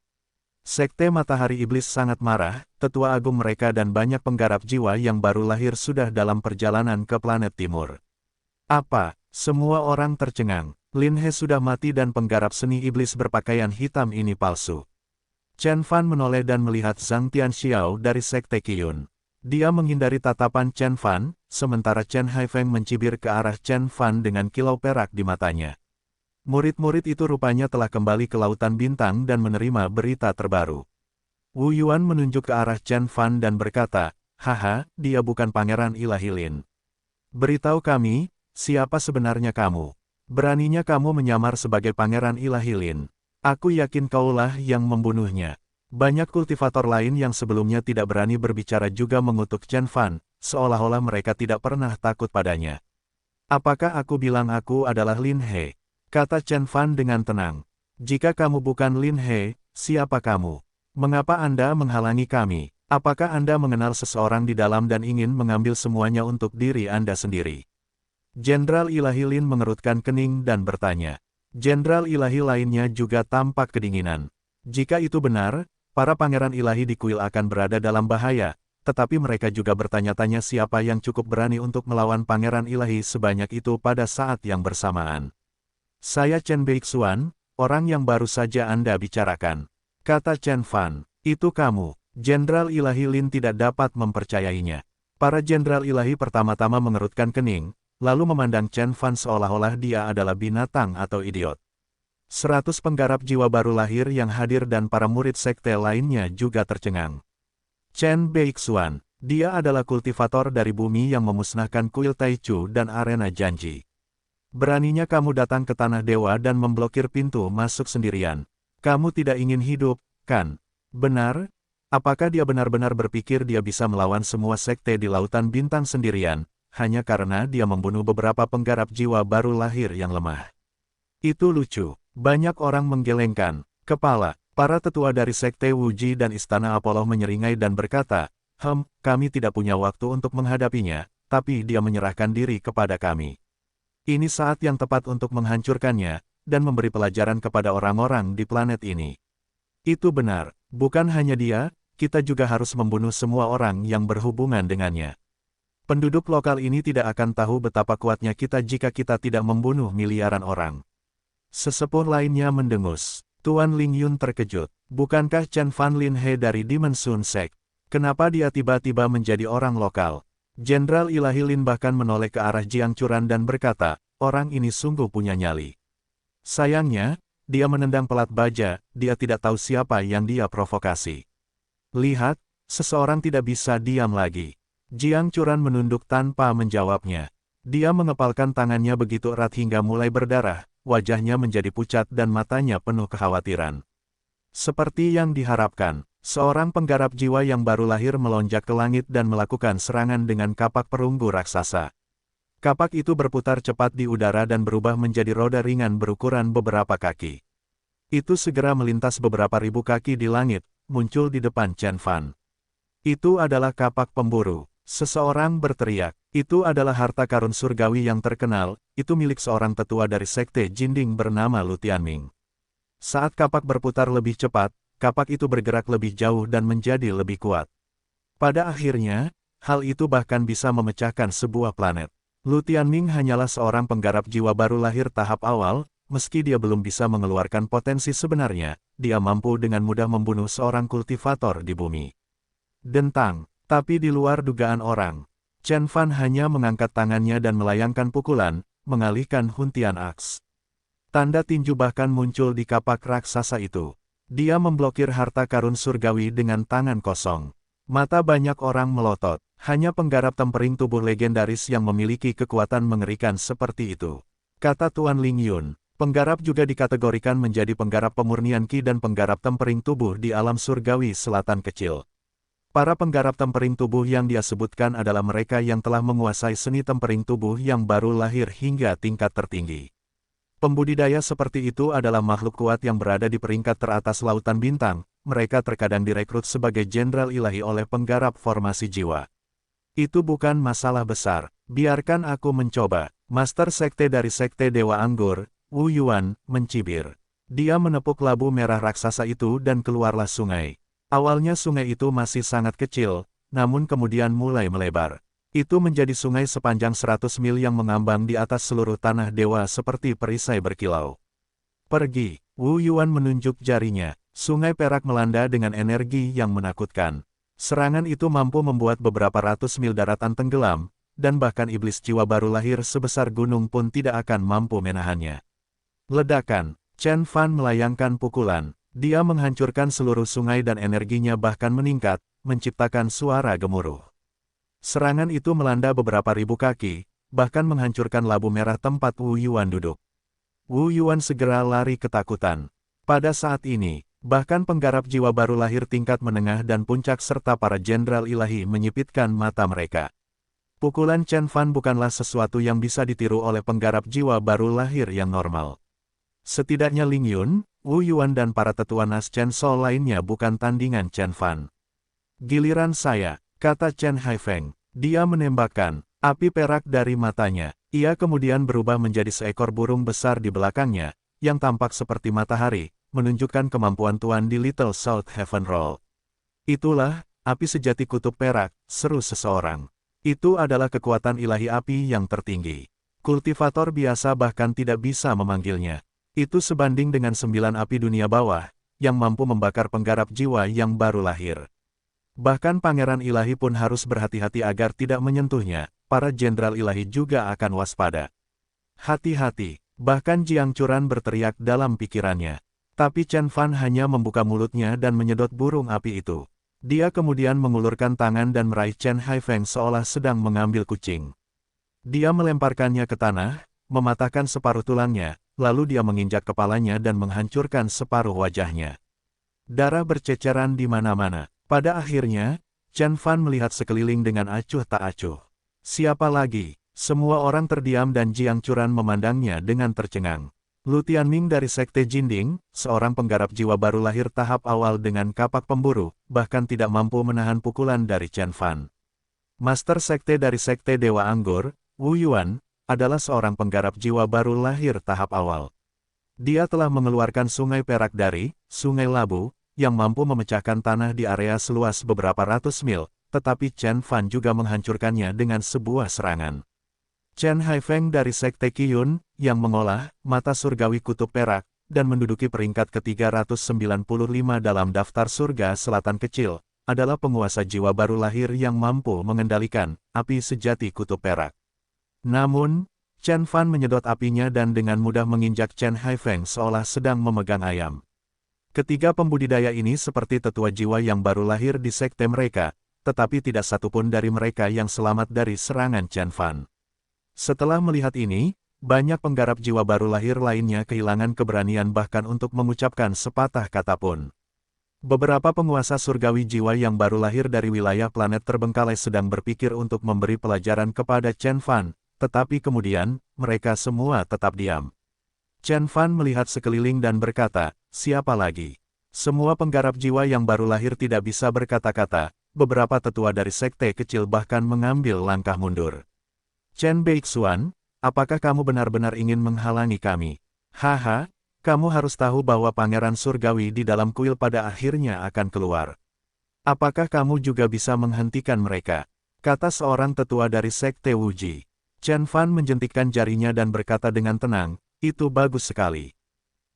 Sekte Matahari Iblis sangat marah, tetua agung mereka dan banyak penggarap jiwa yang baru lahir sudah dalam perjalanan ke planet timur. Apa? Semua orang tercengang. Lin He sudah mati dan penggarap seni iblis berpakaian hitam ini palsu. Chen Fan menoleh dan melihat Zhang Tianxiao dari Sekte Qiyun. Dia menghindari tatapan Chen Fan, sementara Chen Haifeng mencibir ke arah Chen Fan dengan kilau perak di matanya. Murid-murid itu rupanya telah kembali ke Lautan Bintang dan menerima berita terbaru. Wu Yuan menunjuk ke arah Chen Fan dan berkata, haha, dia bukan Pangeran Ilahi Lin. Beritahu kami, siapa sebenarnya kamu? Beraninya kamu menyamar sebagai Pangeran Ilahi Lin. Aku yakin kaulah yang membunuhnya. Banyak kultivator lain yang sebelumnya tidak berani berbicara juga mengutuk Chen Fan, seolah-olah mereka tidak pernah takut padanya. Apakah aku bilang aku adalah Lin He? Kata Chen Fan dengan tenang. Jika kamu bukan Lin He, siapa kamu? Mengapa Anda menghalangi kami? Apakah Anda mengenal seseorang di dalam dan ingin mengambil semuanya untuk diri Anda sendiri? Jenderal Ilahi Lin mengerutkan kening dan bertanya. Jenderal Ilahi lainnya juga tampak kedinginan. Jika itu benar, para pangeran ilahi di kuil akan berada dalam bahaya, tetapi mereka juga bertanya-tanya siapa yang cukup berani untuk melawan pangeran ilahi sebanyak itu pada saat yang bersamaan. Saya Chen Beixuan, orang yang baru saja Anda bicarakan. Kata Chen Fan, itu kamu. Jenderal Ilahi Lin tidak dapat mempercayainya. Para jenderal ilahi pertama-tama mengerutkan kening, lalu memandang Chen Fan seolah-olah dia adalah binatang atau idiot. 100 penggarap jiwa baru lahir yang hadir dan para murid sekte lainnya juga tercengang. Chen Beixuan, dia adalah kultivator dari bumi yang memusnahkan kuil Taichu dan arena janji. Beraninya kamu datang ke Tanah Dewa dan memblokir pintu masuk sendirian. Kamu tidak ingin hidup, kan? Benar? Apakah dia benar-benar berpikir dia bisa melawan semua sekte di Lautan Bintang sendirian, hanya karena dia membunuh beberapa penggarap jiwa baru lahir yang lemah? Itu lucu. Banyak orang menggelengkan kepala. Para tetua dari Sekte Wuji dan Istana Apollo menyeringai dan berkata, kami tidak punya waktu untuk menghadapinya, tapi dia menyerahkan diri kepada kami. Ini saat yang tepat untuk menghancurkannya, dan memberi pelajaran kepada orang-orang di planet ini. Itu benar, bukan hanya dia, kita juga harus membunuh semua orang yang berhubungan dengannya. Penduduk lokal ini tidak akan tahu betapa kuatnya kita jika kita tidak membunuh miliaran orang. Sesepuh lainnya mendengus. Tuan Ling Yun terkejut. Bukankah Chen Fan Lin He dari Dimension Sect? Kenapa dia tiba-tiba menjadi orang lokal? Jenderal Ilahi Lin bahkan menoleh ke arah Jiang Churan dan berkata, orang ini sungguh punya nyali. Sayangnya, dia menendang pelat baja, dia tidak tahu siapa yang dia provokasi. Lihat, seseorang tidak bisa diam lagi. Jiang Churan menunduk tanpa menjawabnya. Dia mengepalkan tangannya begitu erat hingga mulai berdarah. Wajahnya menjadi pucat dan matanya penuh kekhawatiran. Seperti yang diharapkan, seorang penggarap jiwa yang baru lahir melonjak ke langit dan melakukan serangan dengan kapak perunggu raksasa. Kapak itu berputar cepat di udara dan berubah menjadi roda ringan berukuran beberapa kaki. Itu segera melintas beberapa ribu kaki di langit, muncul di depan Chen Fan. Itu adalah kapak pemburu. Seseorang berteriak, itu adalah harta karun surgawi yang terkenal, itu milik seorang tetua dari Sekte Jinding bernama Lu Tianming. Saat kapak berputar lebih cepat, kapak itu bergerak lebih jauh dan menjadi lebih kuat. Pada akhirnya, hal itu bahkan bisa memecahkan sebuah planet. Lu Tianming hanyalah seorang penggarap jiwa baru lahir tahap awal, meski dia belum bisa mengeluarkan potensi sebenarnya, dia mampu dengan mudah membunuh seorang kultivator di bumi. Dentang. Tapi di luar dugaan orang, Chen Fan hanya mengangkat tangannya dan melayangkan pukulan, mengalihkan huntian aks. Tanda tinju bahkan muncul di kapak raksasa itu. Dia memblokir harta karun surgawi dengan tangan kosong. Mata banyak orang melotot, hanya penggarap tempering tubuh legendaris yang memiliki kekuatan mengerikan seperti itu. Kata Tuan Ling Yun, Penggarap juga dikategorikan menjadi penggarap pemurnian ki dan penggarap tempering tubuh di alam surgawi selatan kecil. Para penggarap tempering tubuh yang dia sebutkan adalah mereka yang telah menguasai seni tempering tubuh yang baru lahir hingga tingkat tertinggi. Pembudidaya seperti itu adalah makhluk kuat yang berada di peringkat teratas lautan bintang. Mereka terkadang direkrut sebagai jenderal ilahi oleh penggarap formasi jiwa. Itu bukan masalah besar, biarkan aku mencoba. Master Sekte dari Sekte Dewa Anggur, Wu Yuan, mencibir. Dia menepuk labu merah raksasa itu dan keluarlah sungai. Awalnya sungai itu masih sangat kecil, namun kemudian mulai melebar. Itu menjadi sungai sepanjang 100 mil yang mengambang di atas seluruh tanah dewa seperti perisai berkilau. Pergi, Wu Yuan menunjuk jarinya. Sungai perak melanda dengan energi yang menakutkan. Serangan itu mampu membuat beberapa ratus mil daratan tenggelam, dan bahkan iblis jiwa baru lahir sebesar gunung pun tidak akan mampu menahannya. Ledakan, Chen Fan melayangkan pukulan. Dia menghancurkan seluruh sungai dan energinya bahkan meningkat, menciptakan suara gemuruh. Serangan itu melanda beberapa ribu kaki, bahkan menghancurkan labu merah tempat Wu Yuan duduk. Wu Yuan segera lari ketakutan. Pada saat ini, bahkan penggarap jiwa baru lahir tingkat menengah dan puncak serta para jenderal ilahi menyipitkan mata mereka. Pukulan Chen Fan bukanlah sesuatu yang bisa ditiru oleh penggarap jiwa baru lahir yang normal. Setidaknya Ling Yun, Wu Yuan dan para tetua Nas Chen So lainnya bukan tandingan Chen Fan. Giliran saya, kata Chen Haifeng. Dia menembakkan api perak dari matanya. Ia kemudian berubah menjadi seekor burung besar di belakangnya, yang tampak seperti matahari, menunjukkan kemampuan Tuan di Little South Heaven Roll. Itulah, api sejati kutub perak, seru seseorang. Itu adalah kekuatan ilahi api yang tertinggi. Kultivator biasa bahkan tidak bisa memanggilnya. Itu sebanding dengan 9 api dunia bawah, yang mampu membakar penggarap jiwa yang baru lahir. Bahkan pangeran ilahi pun harus berhati-hati agar tidak menyentuhnya, para jenderal ilahi juga akan waspada. Hati-hati, bahkan Jiang Churan berteriak dalam pikirannya. Tapi Chen Fan hanya membuka mulutnya dan menyedot burung api itu. Dia kemudian mengulurkan tangan dan meraih Chen Haifeng seolah sedang mengambil kucing. Dia melemparkannya ke tanah, mematahkan separuh tulangnya, lalu dia menginjak kepalanya dan menghancurkan separuh wajahnya. Darah berceceran di mana-mana. Pada akhirnya, Chen Fan melihat sekeliling dengan acuh tak acuh. Siapa lagi? Semua orang terdiam dan Jiang Churan memandangnya dengan tercengang. Lu Tianming dari Sekte Jinding, seorang penggarap jiwa baru lahir tahap awal dengan kapak pemburu, bahkan tidak mampu menahan pukulan dari Chen Fan. Master Sekte dari Sekte Dewa Anggur, Wu Yuan, adalah seorang penggarap jiwa baru lahir tahap awal. Dia telah mengeluarkan sungai perak dari Sungai Labu, yang mampu memecahkan tanah di area seluas beberapa ratus mil, tetapi Chen Fan juga menghancurkannya dengan sebuah serangan. Chen Haifeng dari Sekte Qiyun, yang mengolah mata surgawi kutub perak, dan menduduki peringkat ke-395 dalam daftar surga selatan kecil, adalah penguasa jiwa baru lahir yang mampu mengendalikan api sejati kutub perak. Namun, Chen Fan menyedot apinya dan dengan mudah menginjak Chen Haifeng seolah sedang memegang ayam. Ketiga pembudidaya ini seperti tetua jiwa yang baru lahir di sekte mereka, tetapi tidak satupun dari mereka yang selamat dari serangan Chen Fan. Setelah melihat ini, banyak penggarap jiwa baru lahir lainnya kehilangan keberanian bahkan untuk mengucapkan sepatah kata pun. Beberapa penguasa surgawi jiwa yang baru lahir dari wilayah planet terbengkalai sedang berpikir untuk memberi pelajaran kepada Chen Fan, tetapi kemudian, mereka semua tetap diam. Chen Fan melihat sekeliling dan berkata, siapa lagi? Semua penggarap jiwa yang baru lahir tidak bisa berkata-kata, beberapa tetua dari sekte kecil bahkan mengambil langkah mundur. Chen Beixuan, apakah kamu benar-benar ingin menghalangi kami? Haha, kamu harus tahu bahwa pangeran surgawi di dalam kuil pada akhirnya akan keluar. Apakah kamu juga bisa menghentikan mereka? Kata seorang tetua dari sekte Wuji. Chen Fan menjentikkan jarinya dan berkata dengan tenang, itu bagus sekali.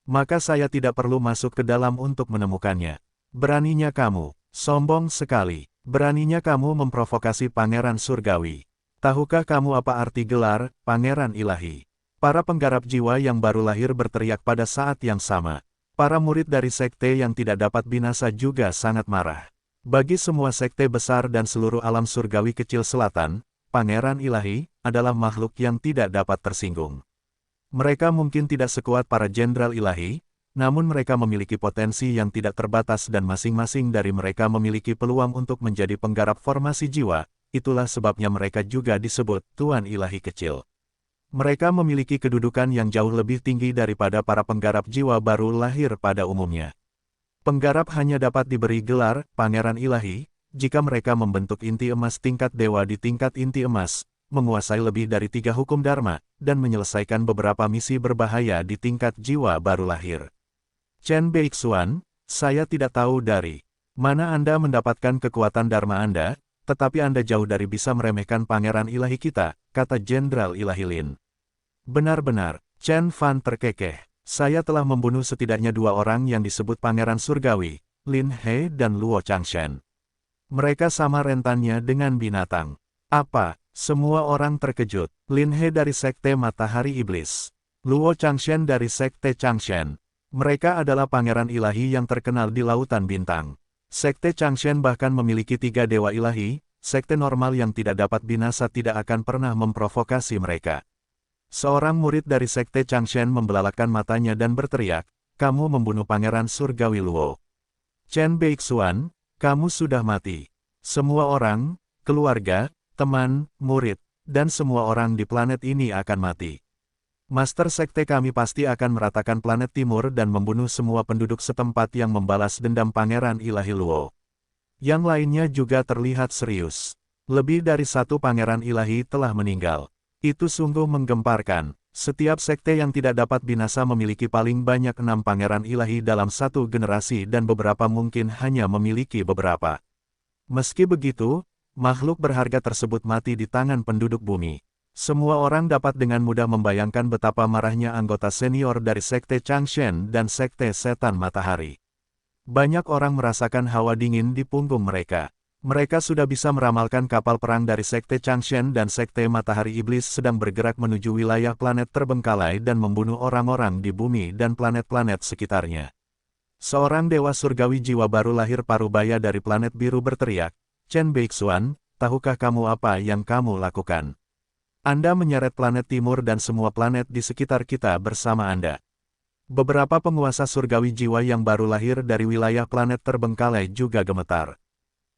Maka saya tidak perlu masuk ke dalam untuk menemukannya. Beraninya kamu, sombong sekali. Beraninya kamu memprovokasi pangeran surgawi. Tahukah kamu apa arti gelar, pangeran ilahi? Para penggarap jiwa yang baru lahir berteriak pada saat yang sama. Para murid dari sekte yang tidak dapat binasa juga sangat marah. Bagi semua sekte besar dan seluruh alam surgawi kecil selatan, pangeran ilahi adalah makhluk yang tidak dapat tersinggung. Mereka mungkin tidak sekuat para jenderal ilahi, namun mereka memiliki potensi yang tidak terbatas dan masing-masing dari mereka memiliki peluang untuk menjadi penggarap formasi jiwa, itulah sebabnya mereka juga disebut Tuan Ilahi Kecil. Mereka memiliki kedudukan yang jauh lebih tinggi daripada para penggarap jiwa baru lahir pada umumnya. Penggarap hanya dapat diberi gelar Pangeran Ilahi, jika mereka membentuk inti emas tingkat dewa di tingkat inti emas, menguasai lebih dari 3 hukum dharma, dan menyelesaikan beberapa misi berbahaya di tingkat jiwa baru lahir. Chen Beixuan, saya tidak tahu dari mana Anda mendapatkan kekuatan dharma Anda, tetapi Anda jauh dari bisa meremehkan Pangeran Ilahi kita, kata Jenderal Ilahi Lin. Benar-benar, Chen Fan terkekeh. Saya telah membunuh setidaknya 2 orang yang disebut Pangeran Surgawi, Lin He dan Luo Changshen. Mereka sama rentannya dengan binatang. Apa? Semua orang terkejut. Lin He dari Sekte Matahari Iblis. Luo Changshen dari Sekte Changshen. Mereka adalah pangeran ilahi yang terkenal di Lautan Bintang. Sekte Changshen bahkan memiliki 3 dewa ilahi, sekte normal yang tidak dapat binasa tidak akan pernah memprovokasi mereka. Seorang murid dari Sekte Changshen membelalakan matanya dan berteriak, "Kamu membunuh Pangeran Surgawi Luo. Chen Beixuan, kamu sudah mati." Semua orang, keluarga, teman, murid, dan semua orang di planet ini akan mati. Master Sekte kami pasti akan meratakan planet timur dan membunuh semua penduduk setempat yang membalas dendam Pangeran Ilahi Luo. Yang lainnya juga terlihat serius. Lebih dari 1 pangeran ilahi telah meninggal. Itu sungguh menggemparkan. Setiap sekte yang tidak dapat binasa memiliki paling banyak 6 pangeran ilahi dalam 1 generasi dan beberapa mungkin hanya memiliki beberapa. Meski begitu, makhluk berharga tersebut mati di tangan penduduk bumi. Semua orang dapat dengan mudah membayangkan betapa marahnya anggota senior dari Sekte Changshen dan Sekte Setan Matahari. Banyak orang merasakan hawa dingin di punggung mereka. Mereka sudah bisa meramalkan kapal perang dari Sekte Changshen dan Sekte Matahari Iblis sedang bergerak menuju wilayah planet terbengkalai dan membunuh orang-orang di bumi dan planet-planet sekitarnya. Seorang dewa surgawi jiwa baru lahir parubaya dari planet biru berteriak, "Chen Beixuan, tahukah kamu apa yang kamu lakukan? Anda menyeret planet timur dan semua planet di sekitar kita bersama Anda." Beberapa penguasa surgawi jiwa yang baru lahir dari wilayah planet terbengkalai juga gemetar.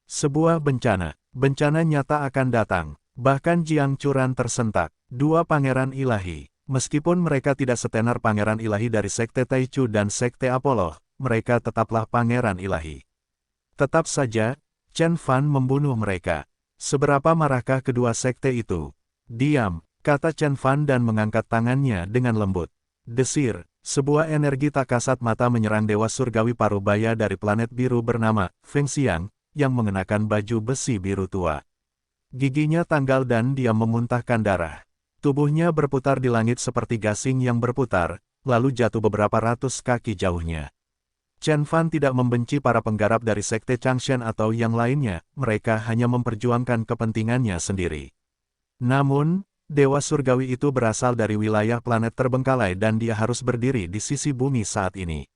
Sebuah bencana nyata akan datang. Bahkan Jiang Churan tersentak. 2 pangeran ilahi. Meskipun mereka tidak setenar pangeran ilahi dari Sekte Taichu dan Sekte Apollo, mereka tetaplah pangeran ilahi. Tetap saja, Chen Fan membunuh mereka. Seberapa marahkah kedua sekte itu? "Diam," kata Chen Fan dan mengangkat tangannya dengan lembut. Desir, sebuah energi tak kasat mata menyerang dewa surgawi parubaya dari planet biru bernama Feng Xiang, yang mengenakan baju besi biru tua. Giginya tanggal dan dia memuntahkan darah. Tubuhnya berputar di langit seperti gasing yang berputar, lalu jatuh beberapa ratus kaki jauhnya. Chen Fan tidak membenci para penggarap dari Sekte Changshen atau yang lainnya, mereka hanya memperjuangkan kepentingannya sendiri. Namun, dewa surgawi itu berasal dari wilayah planet terbengkalai dan dia harus berdiri di sisi bumi saat ini.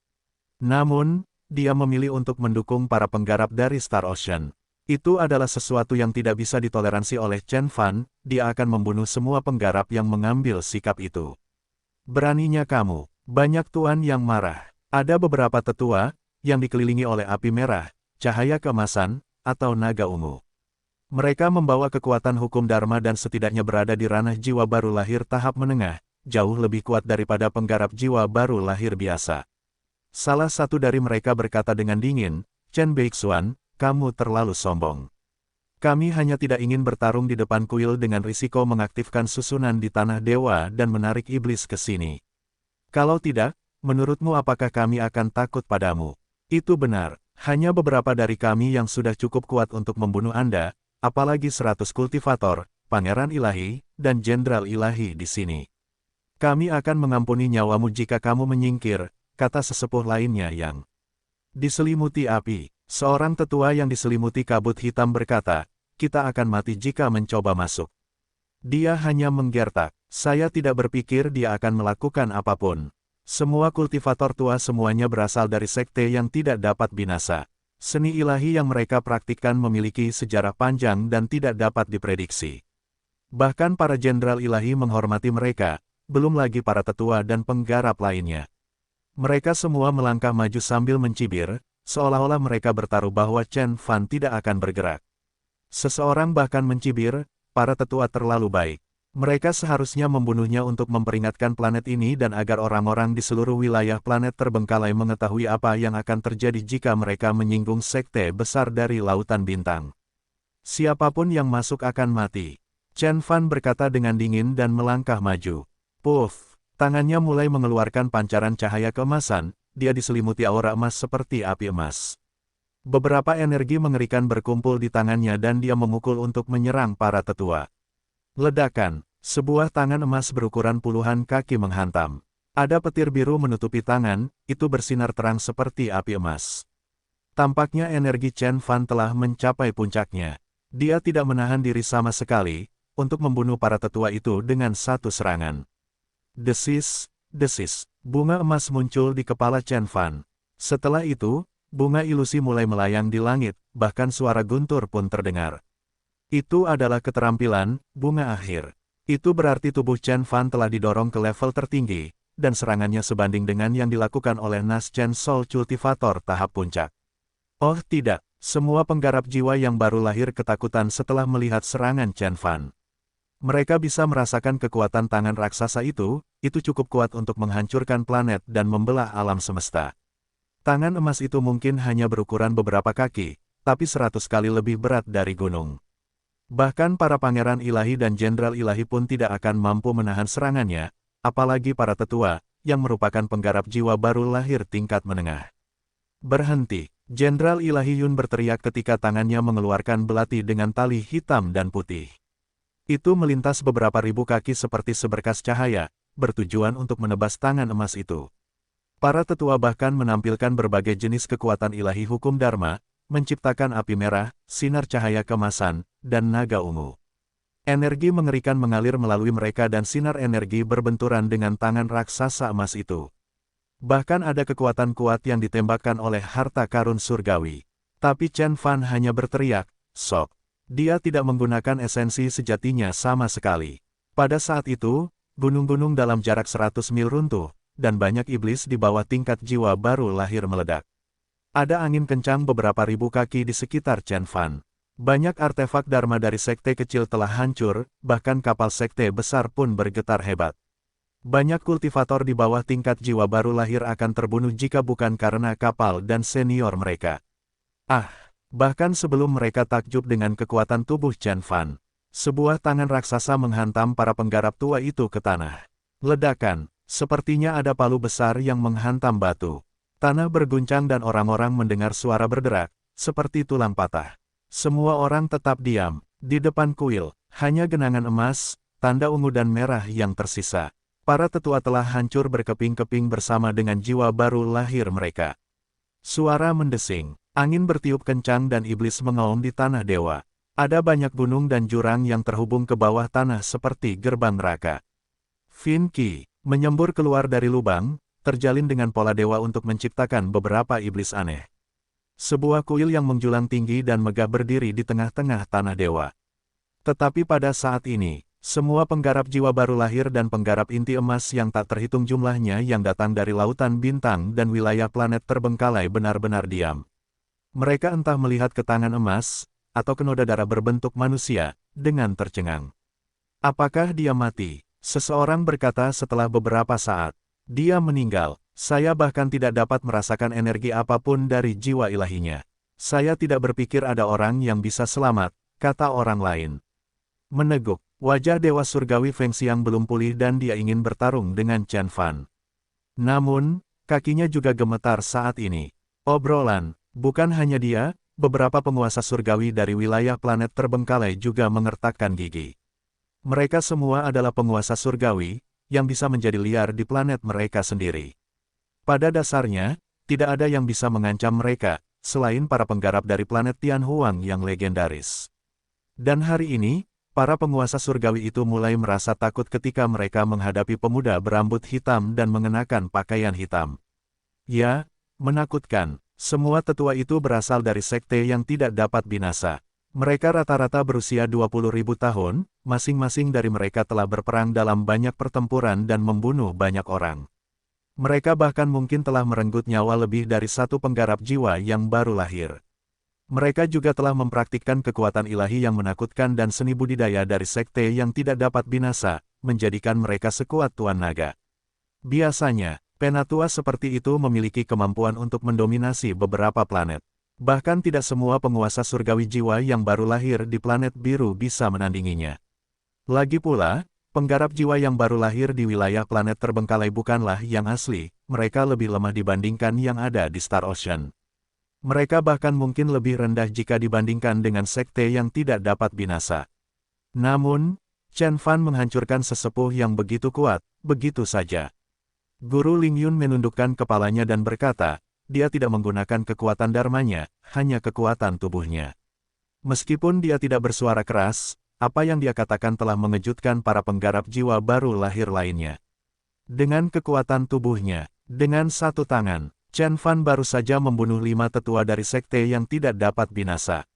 Namun, dia memilih untuk mendukung para penggarap dari Star Ocean. Itu adalah sesuatu yang tidak bisa ditoleransi oleh Chen Fan, dia akan membunuh semua penggarap yang mengambil sikap itu. "Beraninya kamu." Banyak tuan yang marah. Ada beberapa tetua, yang dikelilingi oleh api merah, cahaya keemasan, atau naga ungu. Mereka membawa kekuatan hukum dharma dan setidaknya berada di ranah jiwa baru lahir tahap menengah, jauh lebih kuat daripada penggarap jiwa baru lahir biasa. Salah satu dari mereka berkata dengan dingin, "Chen Beixuan, kamu terlalu sombong. Kami hanya tidak ingin bertarung di depan kuil dengan risiko mengaktifkan susunan di tanah dewa dan menarik iblis ke sini. Kalau tidak, menurutmu apakah kami akan takut padamu?" Itu benar, hanya beberapa dari kami yang sudah cukup kuat untuk membunuh Anda, apalagi 100 kultivator, pangeran ilahi, dan jenderal ilahi di sini. "Kami akan mengampuni nyawamu jika kamu menyingkir," kata sesepuh lainnya yang diselimuti api. Seorang tetua yang diselimuti kabut hitam berkata, "Kita akan mati jika mencoba masuk." Dia hanya menggertak. Saya tidak berpikir dia akan melakukan apapun. Semua kultivator tua semuanya berasal dari sekte yang tidak dapat binasa. Seni ilahi yang mereka praktikkan memiliki sejarah panjang dan tidak dapat diprediksi. Bahkan para jenderal ilahi menghormati mereka, belum lagi para tetua dan penggarap lainnya. Mereka semua melangkah maju sambil mencibir, seolah-olah mereka bertaruh bahwa Chen Fan tidak akan bergerak. Seseorang bahkan mencibir, para tetua terlalu baik. Mereka seharusnya membunuhnya untuk memperingatkan planet ini dan agar orang-orang di seluruh wilayah planet terbengkalai mengetahui apa yang akan terjadi jika mereka menyinggung sekte besar dari lautan bintang. Siapapun yang masuk akan mati. Chen Fan berkata dengan dingin dan melangkah maju. Puff, tangannya mulai mengeluarkan pancaran cahaya keemasan, dia diselimuti aura emas seperti api emas. Beberapa energi mengerikan berkumpul di tangannya dan dia memukul untuk menyerang para tetua. Ledakan, sebuah tangan emas berukuran puluhan kaki menghantam. Ada petir biru menutupi tangan, itu bersinar terang seperti api emas. Tampaknya energi Chen Fan telah mencapai puncaknya. Dia tidak menahan diri sama sekali, untuk membunuh para tetua itu dengan satu serangan. Desis, desis, bunga emas muncul di kepala Chen Fan. Setelah itu, bunga ilusi mulai melayang di langit, bahkan suara guntur pun terdengar. Itu adalah keterampilan, bunga akhir. Itu berarti tubuh Chen Fan telah didorong ke level tertinggi, dan serangannya sebanding dengan yang dilakukan oleh Nas Chen Soul Cultivator tahap puncak. Oh tidak, semua penggarap jiwa yang baru lahir ketakutan setelah melihat serangan Chen Fan. Mereka bisa merasakan kekuatan tangan raksasa itu cukup kuat untuk menghancurkan planet dan membelah alam semesta. Tangan emas itu mungkin hanya berukuran beberapa kaki, tapi 100 kali lebih berat dari gunung. Bahkan para pangeran ilahi dan jenderal ilahi pun tidak akan mampu menahan serangannya, apalagi para tetua, yang merupakan penggarap jiwa baru lahir tingkat menengah. Berhenti, Jenderal Ilahi Yun berteriak ketika tangannya mengeluarkan belati dengan tali hitam dan putih. Itu melintas beberapa ribu kaki seperti seberkas cahaya, bertujuan untuk menebas tangan emas itu. Para tetua bahkan menampilkan berbagai jenis kekuatan ilahi hukum dharma, menciptakan api merah, sinar cahaya kemasan, dan naga ungu. Energi mengerikan mengalir melalui mereka dan sinar energi berbenturan dengan tangan raksasa emas itu. Bahkan ada kekuatan kuat yang ditembakkan oleh harta karun surgawi. Tapi Chen Fan hanya berteriak, "Sok." Dia tidak menggunakan esensi sejatinya sama sekali. Pada saat itu, gunung-gunung dalam jarak 100 mil runtuh, dan banyak iblis di bawah tingkat jiwa baru lahir meledak. Ada angin kencang beberapa ribu kaki di sekitar Chen Fan. Banyak artefak dharma dari sekte kecil telah hancur, bahkan kapal sekte besar pun bergetar hebat. Banyak kultivator di bawah tingkat jiwa baru lahir akan terbunuh jika bukan karena kapal dan senior mereka. Bahkan sebelum mereka takjub dengan kekuatan tubuh Chen Fan, sebuah tangan raksasa menghantam para penggarap tua itu ke tanah. Ledakan, sepertinya ada palu besar yang menghantam batu. Tanah berguncang dan orang-orang mendengar suara berderak, seperti tulang patah. Semua orang tetap diam. Di depan kuil, hanya genangan emas, tanda ungu dan merah yang tersisa. Para tetua telah hancur berkeping-keping bersama dengan jiwa baru lahir mereka. Suara mendesing, angin bertiup kencang dan iblis mengaum di tanah dewa. Ada banyak gunung dan jurang yang terhubung ke bawah tanah seperti gerbang neraka. Fin Qi menyembur keluar dari lubang, terjalin dengan pola dewa untuk menciptakan beberapa iblis aneh. Sebuah kuil yang menjulang tinggi dan megah berdiri di tengah-tengah tanah dewa. Tetapi pada saat ini, semua penggarap jiwa baru lahir dan penggarap inti emas yang tak terhitung jumlahnya yang datang dari lautan bintang dan wilayah planet terbengkalai benar-benar diam. Mereka entah melihat ke tangan emas, atau ke noda darah berbentuk manusia, dengan tercengang. Apakah dia mati? Seseorang berkata setelah beberapa saat. Dia meninggal. Saya bahkan tidak dapat merasakan energi apapun dari jiwa ilahinya. Saya tidak berpikir ada orang yang bisa selamat, kata orang lain. Meneguk, wajah Dewa Surgawi Feng Xiang belum pulih dan dia ingin bertarung dengan Chen Fan. Namun, kakinya juga gemetar saat ini. Obrolan, bukan hanya dia, beberapa penguasa surgawi dari wilayah planet terbengkalai juga mengertakkan gigi. Mereka semua adalah penguasa surgawi, yang bisa menjadi liar di planet mereka sendiri. Pada dasarnya, tidak ada yang bisa mengancam mereka, selain para penggarap dari planet Tianhuang yang legendaris. Dan hari ini, para penguasa surgawi itu mulai merasa takut ketika mereka menghadapi pemuda berambut hitam dan mengenakan pakaian hitam. Ya, menakutkan, semua tetua itu berasal dari sekte yang tidak dapat binasa. Mereka rata-rata berusia 20.000 tahun, masing-masing dari mereka telah berperang dalam banyak pertempuran dan membunuh banyak orang. Mereka bahkan mungkin telah merenggut nyawa lebih dari satu penggarap jiwa yang baru lahir. Mereka juga telah mempraktikkan kekuatan ilahi yang menakutkan dan seni budidaya dari sekte yang tidak dapat binasa, menjadikan mereka sekuat Tuan Naga. Biasanya, penatua seperti itu memiliki kemampuan untuk mendominasi beberapa planet. Bahkan tidak semua penguasa surgawi jiwa yang baru lahir di planet biru bisa menandinginya. Lagi pula, penggarap jiwa yang baru lahir di wilayah planet terbengkalai bukanlah yang asli, mereka lebih lemah dibandingkan yang ada di Star Ocean. Mereka bahkan mungkin lebih rendah jika dibandingkan dengan sekte yang tidak dapat binasa. Namun, Chen Fan menghancurkan sesepuh yang begitu kuat, begitu saja. Guru Ling Yun menundukkan kepalanya dan berkata, dia tidak menggunakan kekuatan dharmanya, hanya kekuatan tubuhnya. Meskipun dia tidak bersuara keras, apa yang dia katakan telah mengejutkan para penggarap jiwa baru lahir lainnya. Dengan kekuatan tubuhnya, dengan satu tangan, Chen Fan baru saja membunuh 5 tetua dari sekte yang tidak dapat binasa.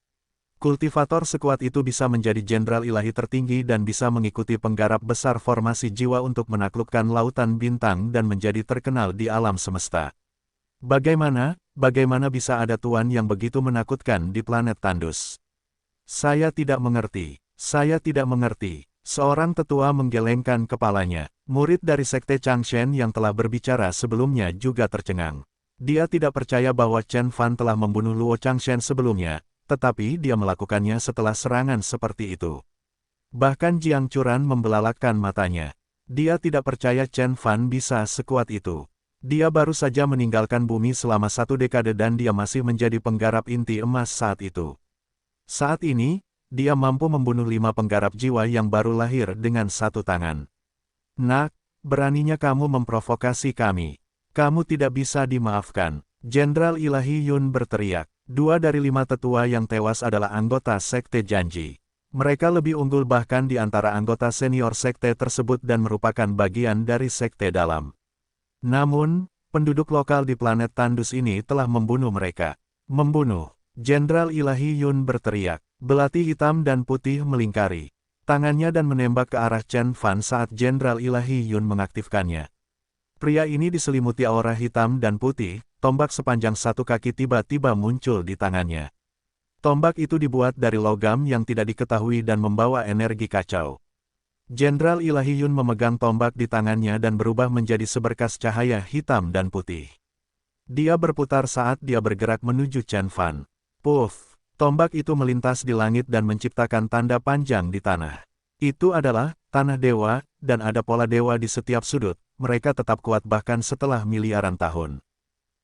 Kultivator sekuat itu bisa menjadi jenderal ilahi tertinggi dan bisa mengikuti penggarap besar formasi jiwa untuk menaklukkan lautan bintang dan menjadi terkenal di alam semesta. Bagaimana bisa ada tuan yang begitu menakutkan di planet tandus? Saya tidak mengerti. Seorang tetua menggelengkan kepalanya. Murid dari sekte Changshen yang telah berbicara sebelumnya juga tercengang. Dia tidak percaya bahwa Chen Fan telah membunuh Luo Changshen sebelumnya, tetapi dia melakukannya setelah serangan seperti itu. Bahkan Jiang Churan membelalakkan matanya. Dia tidak percaya Chen Fan bisa sekuat itu. Dia baru saja meninggalkan bumi selama 1 dekade dan dia masih menjadi penggarap inti emas saat itu. Saat ini, dia mampu membunuh 5 penggarap jiwa yang baru lahir dengan satu tangan. Nak, beraninya kamu memprovokasi kami. Kamu tidak bisa dimaafkan. Jenderal Ilahi Yun berteriak. 2 dari 5 tetua yang tewas adalah anggota sekte Janji. Mereka lebih unggul bahkan di antara anggota senior sekte tersebut dan merupakan bagian dari sekte dalam. Namun, penduduk lokal di planet tandus ini telah membunuh mereka. Membunuh. Jenderal Ilahi Yun berteriak. Belati hitam dan putih melingkari tangannya dan menembak ke arah Chen Fan saat Jenderal Ilahi Yun mengaktifkannya. Pria ini diselimuti aura hitam dan putih, tombak sepanjang 1 kaki tiba-tiba muncul di tangannya. Tombak itu dibuat dari logam yang tidak diketahui dan membawa energi kacau. Jenderal Ilahi Yun memegang tombak di tangannya dan berubah menjadi seberkas cahaya hitam dan putih. Dia berputar saat dia bergerak menuju Chen Fan. Puff, tombak itu melintas di langit dan menciptakan tanda panjang di tanah. Itu adalah tanah dewa, dan ada pola dewa di setiap sudut. Mereka tetap kuat bahkan setelah miliaran tahun.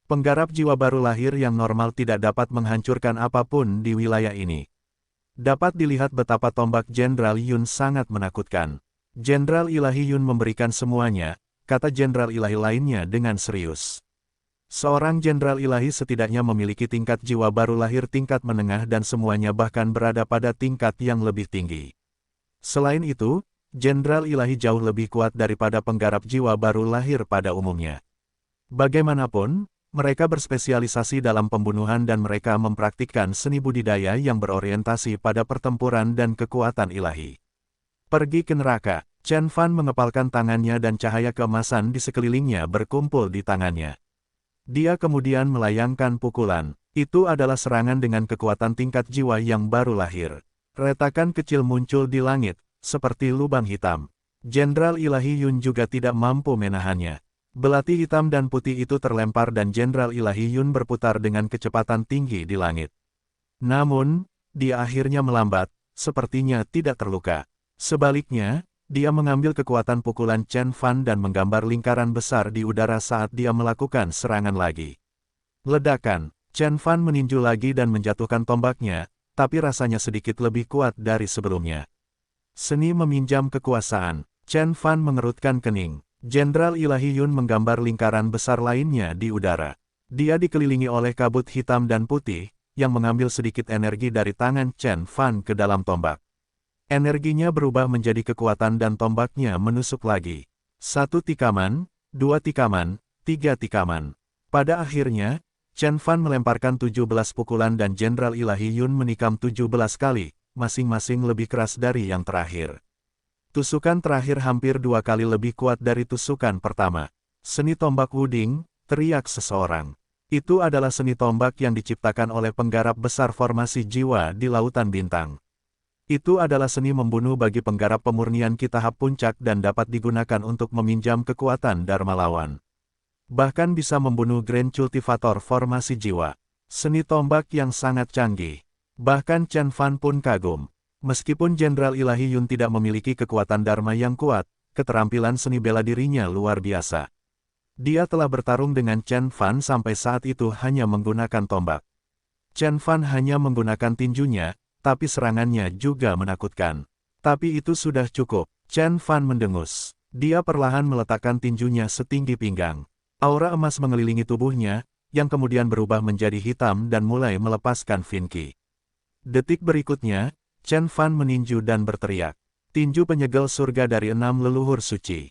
Penggarap jiwa baru lahir yang normal tidak dapat menghancurkan apapun di wilayah ini. Dapat dilihat betapa tombak Jenderal Yun sangat menakutkan. Jenderal Ilahi Yun memberikan semuanya, kata jenderal ilahi lainnya dengan serius. Seorang jenderal ilahi setidaknya memiliki tingkat jiwa baru lahir tingkat menengah dan semuanya bahkan berada pada tingkat yang lebih tinggi. Selain itu, jenderal ilahi jauh lebih kuat daripada penggarap jiwa baru lahir pada umumnya. Bagaimanapun, mereka berspesialisasi dalam pembunuhan dan mereka mempraktikkan seni budidaya yang berorientasi pada pertempuran dan kekuatan ilahi. Pergi ke neraka, Chen Fan mengepalkan tangannya dan cahaya keemasan di sekelilingnya berkumpul di tangannya. Dia kemudian melayangkan pukulan. Itu adalah serangan dengan kekuatan tingkat jiwa yang baru lahir. Retakan kecil muncul di langit, seperti lubang hitam. Jenderal Ilahi Yun juga tidak mampu menahannya. Belati hitam dan putih itu terlempar dan Jenderal Ilahi Yun berputar dengan kecepatan tinggi di langit. Namun, dia akhirnya melambat, sepertinya tidak terluka. Sebaliknya, dia mengambil kekuatan pukulan Chen Fan dan menggambar lingkaran besar di udara saat dia melakukan serangan lagi. Ledakan, Chen Fan meninju lagi dan menjatuhkan tombaknya, tapi rasanya sedikit lebih kuat dari sebelumnya. Seni meminjam kekuasaan, Chen Fan mengerutkan kening. Jenderal Ilahi Yun menggambar lingkaran besar lainnya di udara. Dia dikelilingi oleh kabut hitam dan putih, yang mengambil sedikit energi dari tangan Chen Fan ke dalam tombak. Energinya berubah menjadi kekuatan dan tombaknya menusuk lagi. 1 tikaman, 2 tikaman, 3 tikaman. Pada akhirnya, Chen Fan melemparkan 17 pukulan dan Jenderal Ilahi Yun menikam 17 kali, masing-masing lebih keras dari yang terakhir. Tusukan terakhir hampir 2 kali lebih kuat dari tusukan pertama. Seni tombak Wuding, teriak seseorang. Itu adalah seni tombak yang diciptakan oleh penggarap besar formasi jiwa di Lautan Bintang. Itu adalah seni membunuh bagi penggarap pemurnian Ki tahap puncak dan dapat digunakan untuk meminjam kekuatan Dharma lawan. Bahkan bisa membunuh Grand Cultivator formasi jiwa. Seni tombak yang sangat canggih. Bahkan Chen Fan pun kagum. Meskipun Jenderal Ilahi Yun tidak memiliki kekuatan Dharma yang kuat, keterampilan seni bela dirinya luar biasa. Dia telah bertarung dengan Chen Fan sampai saat itu hanya menggunakan tombak. Chen Fan hanya menggunakan tinjunya, tapi serangannya juga menakutkan. Tapi itu sudah cukup. Chen Fan mendengus. Dia perlahan meletakkan tinjunya setinggi pinggang. Aura emas mengelilingi tubuhnya, yang kemudian berubah menjadi hitam dan mulai melepaskan Finki. Detik berikutnya, Chen Fan meninju dan berteriak. Tinju penyegel surga dari 6 leluhur suci.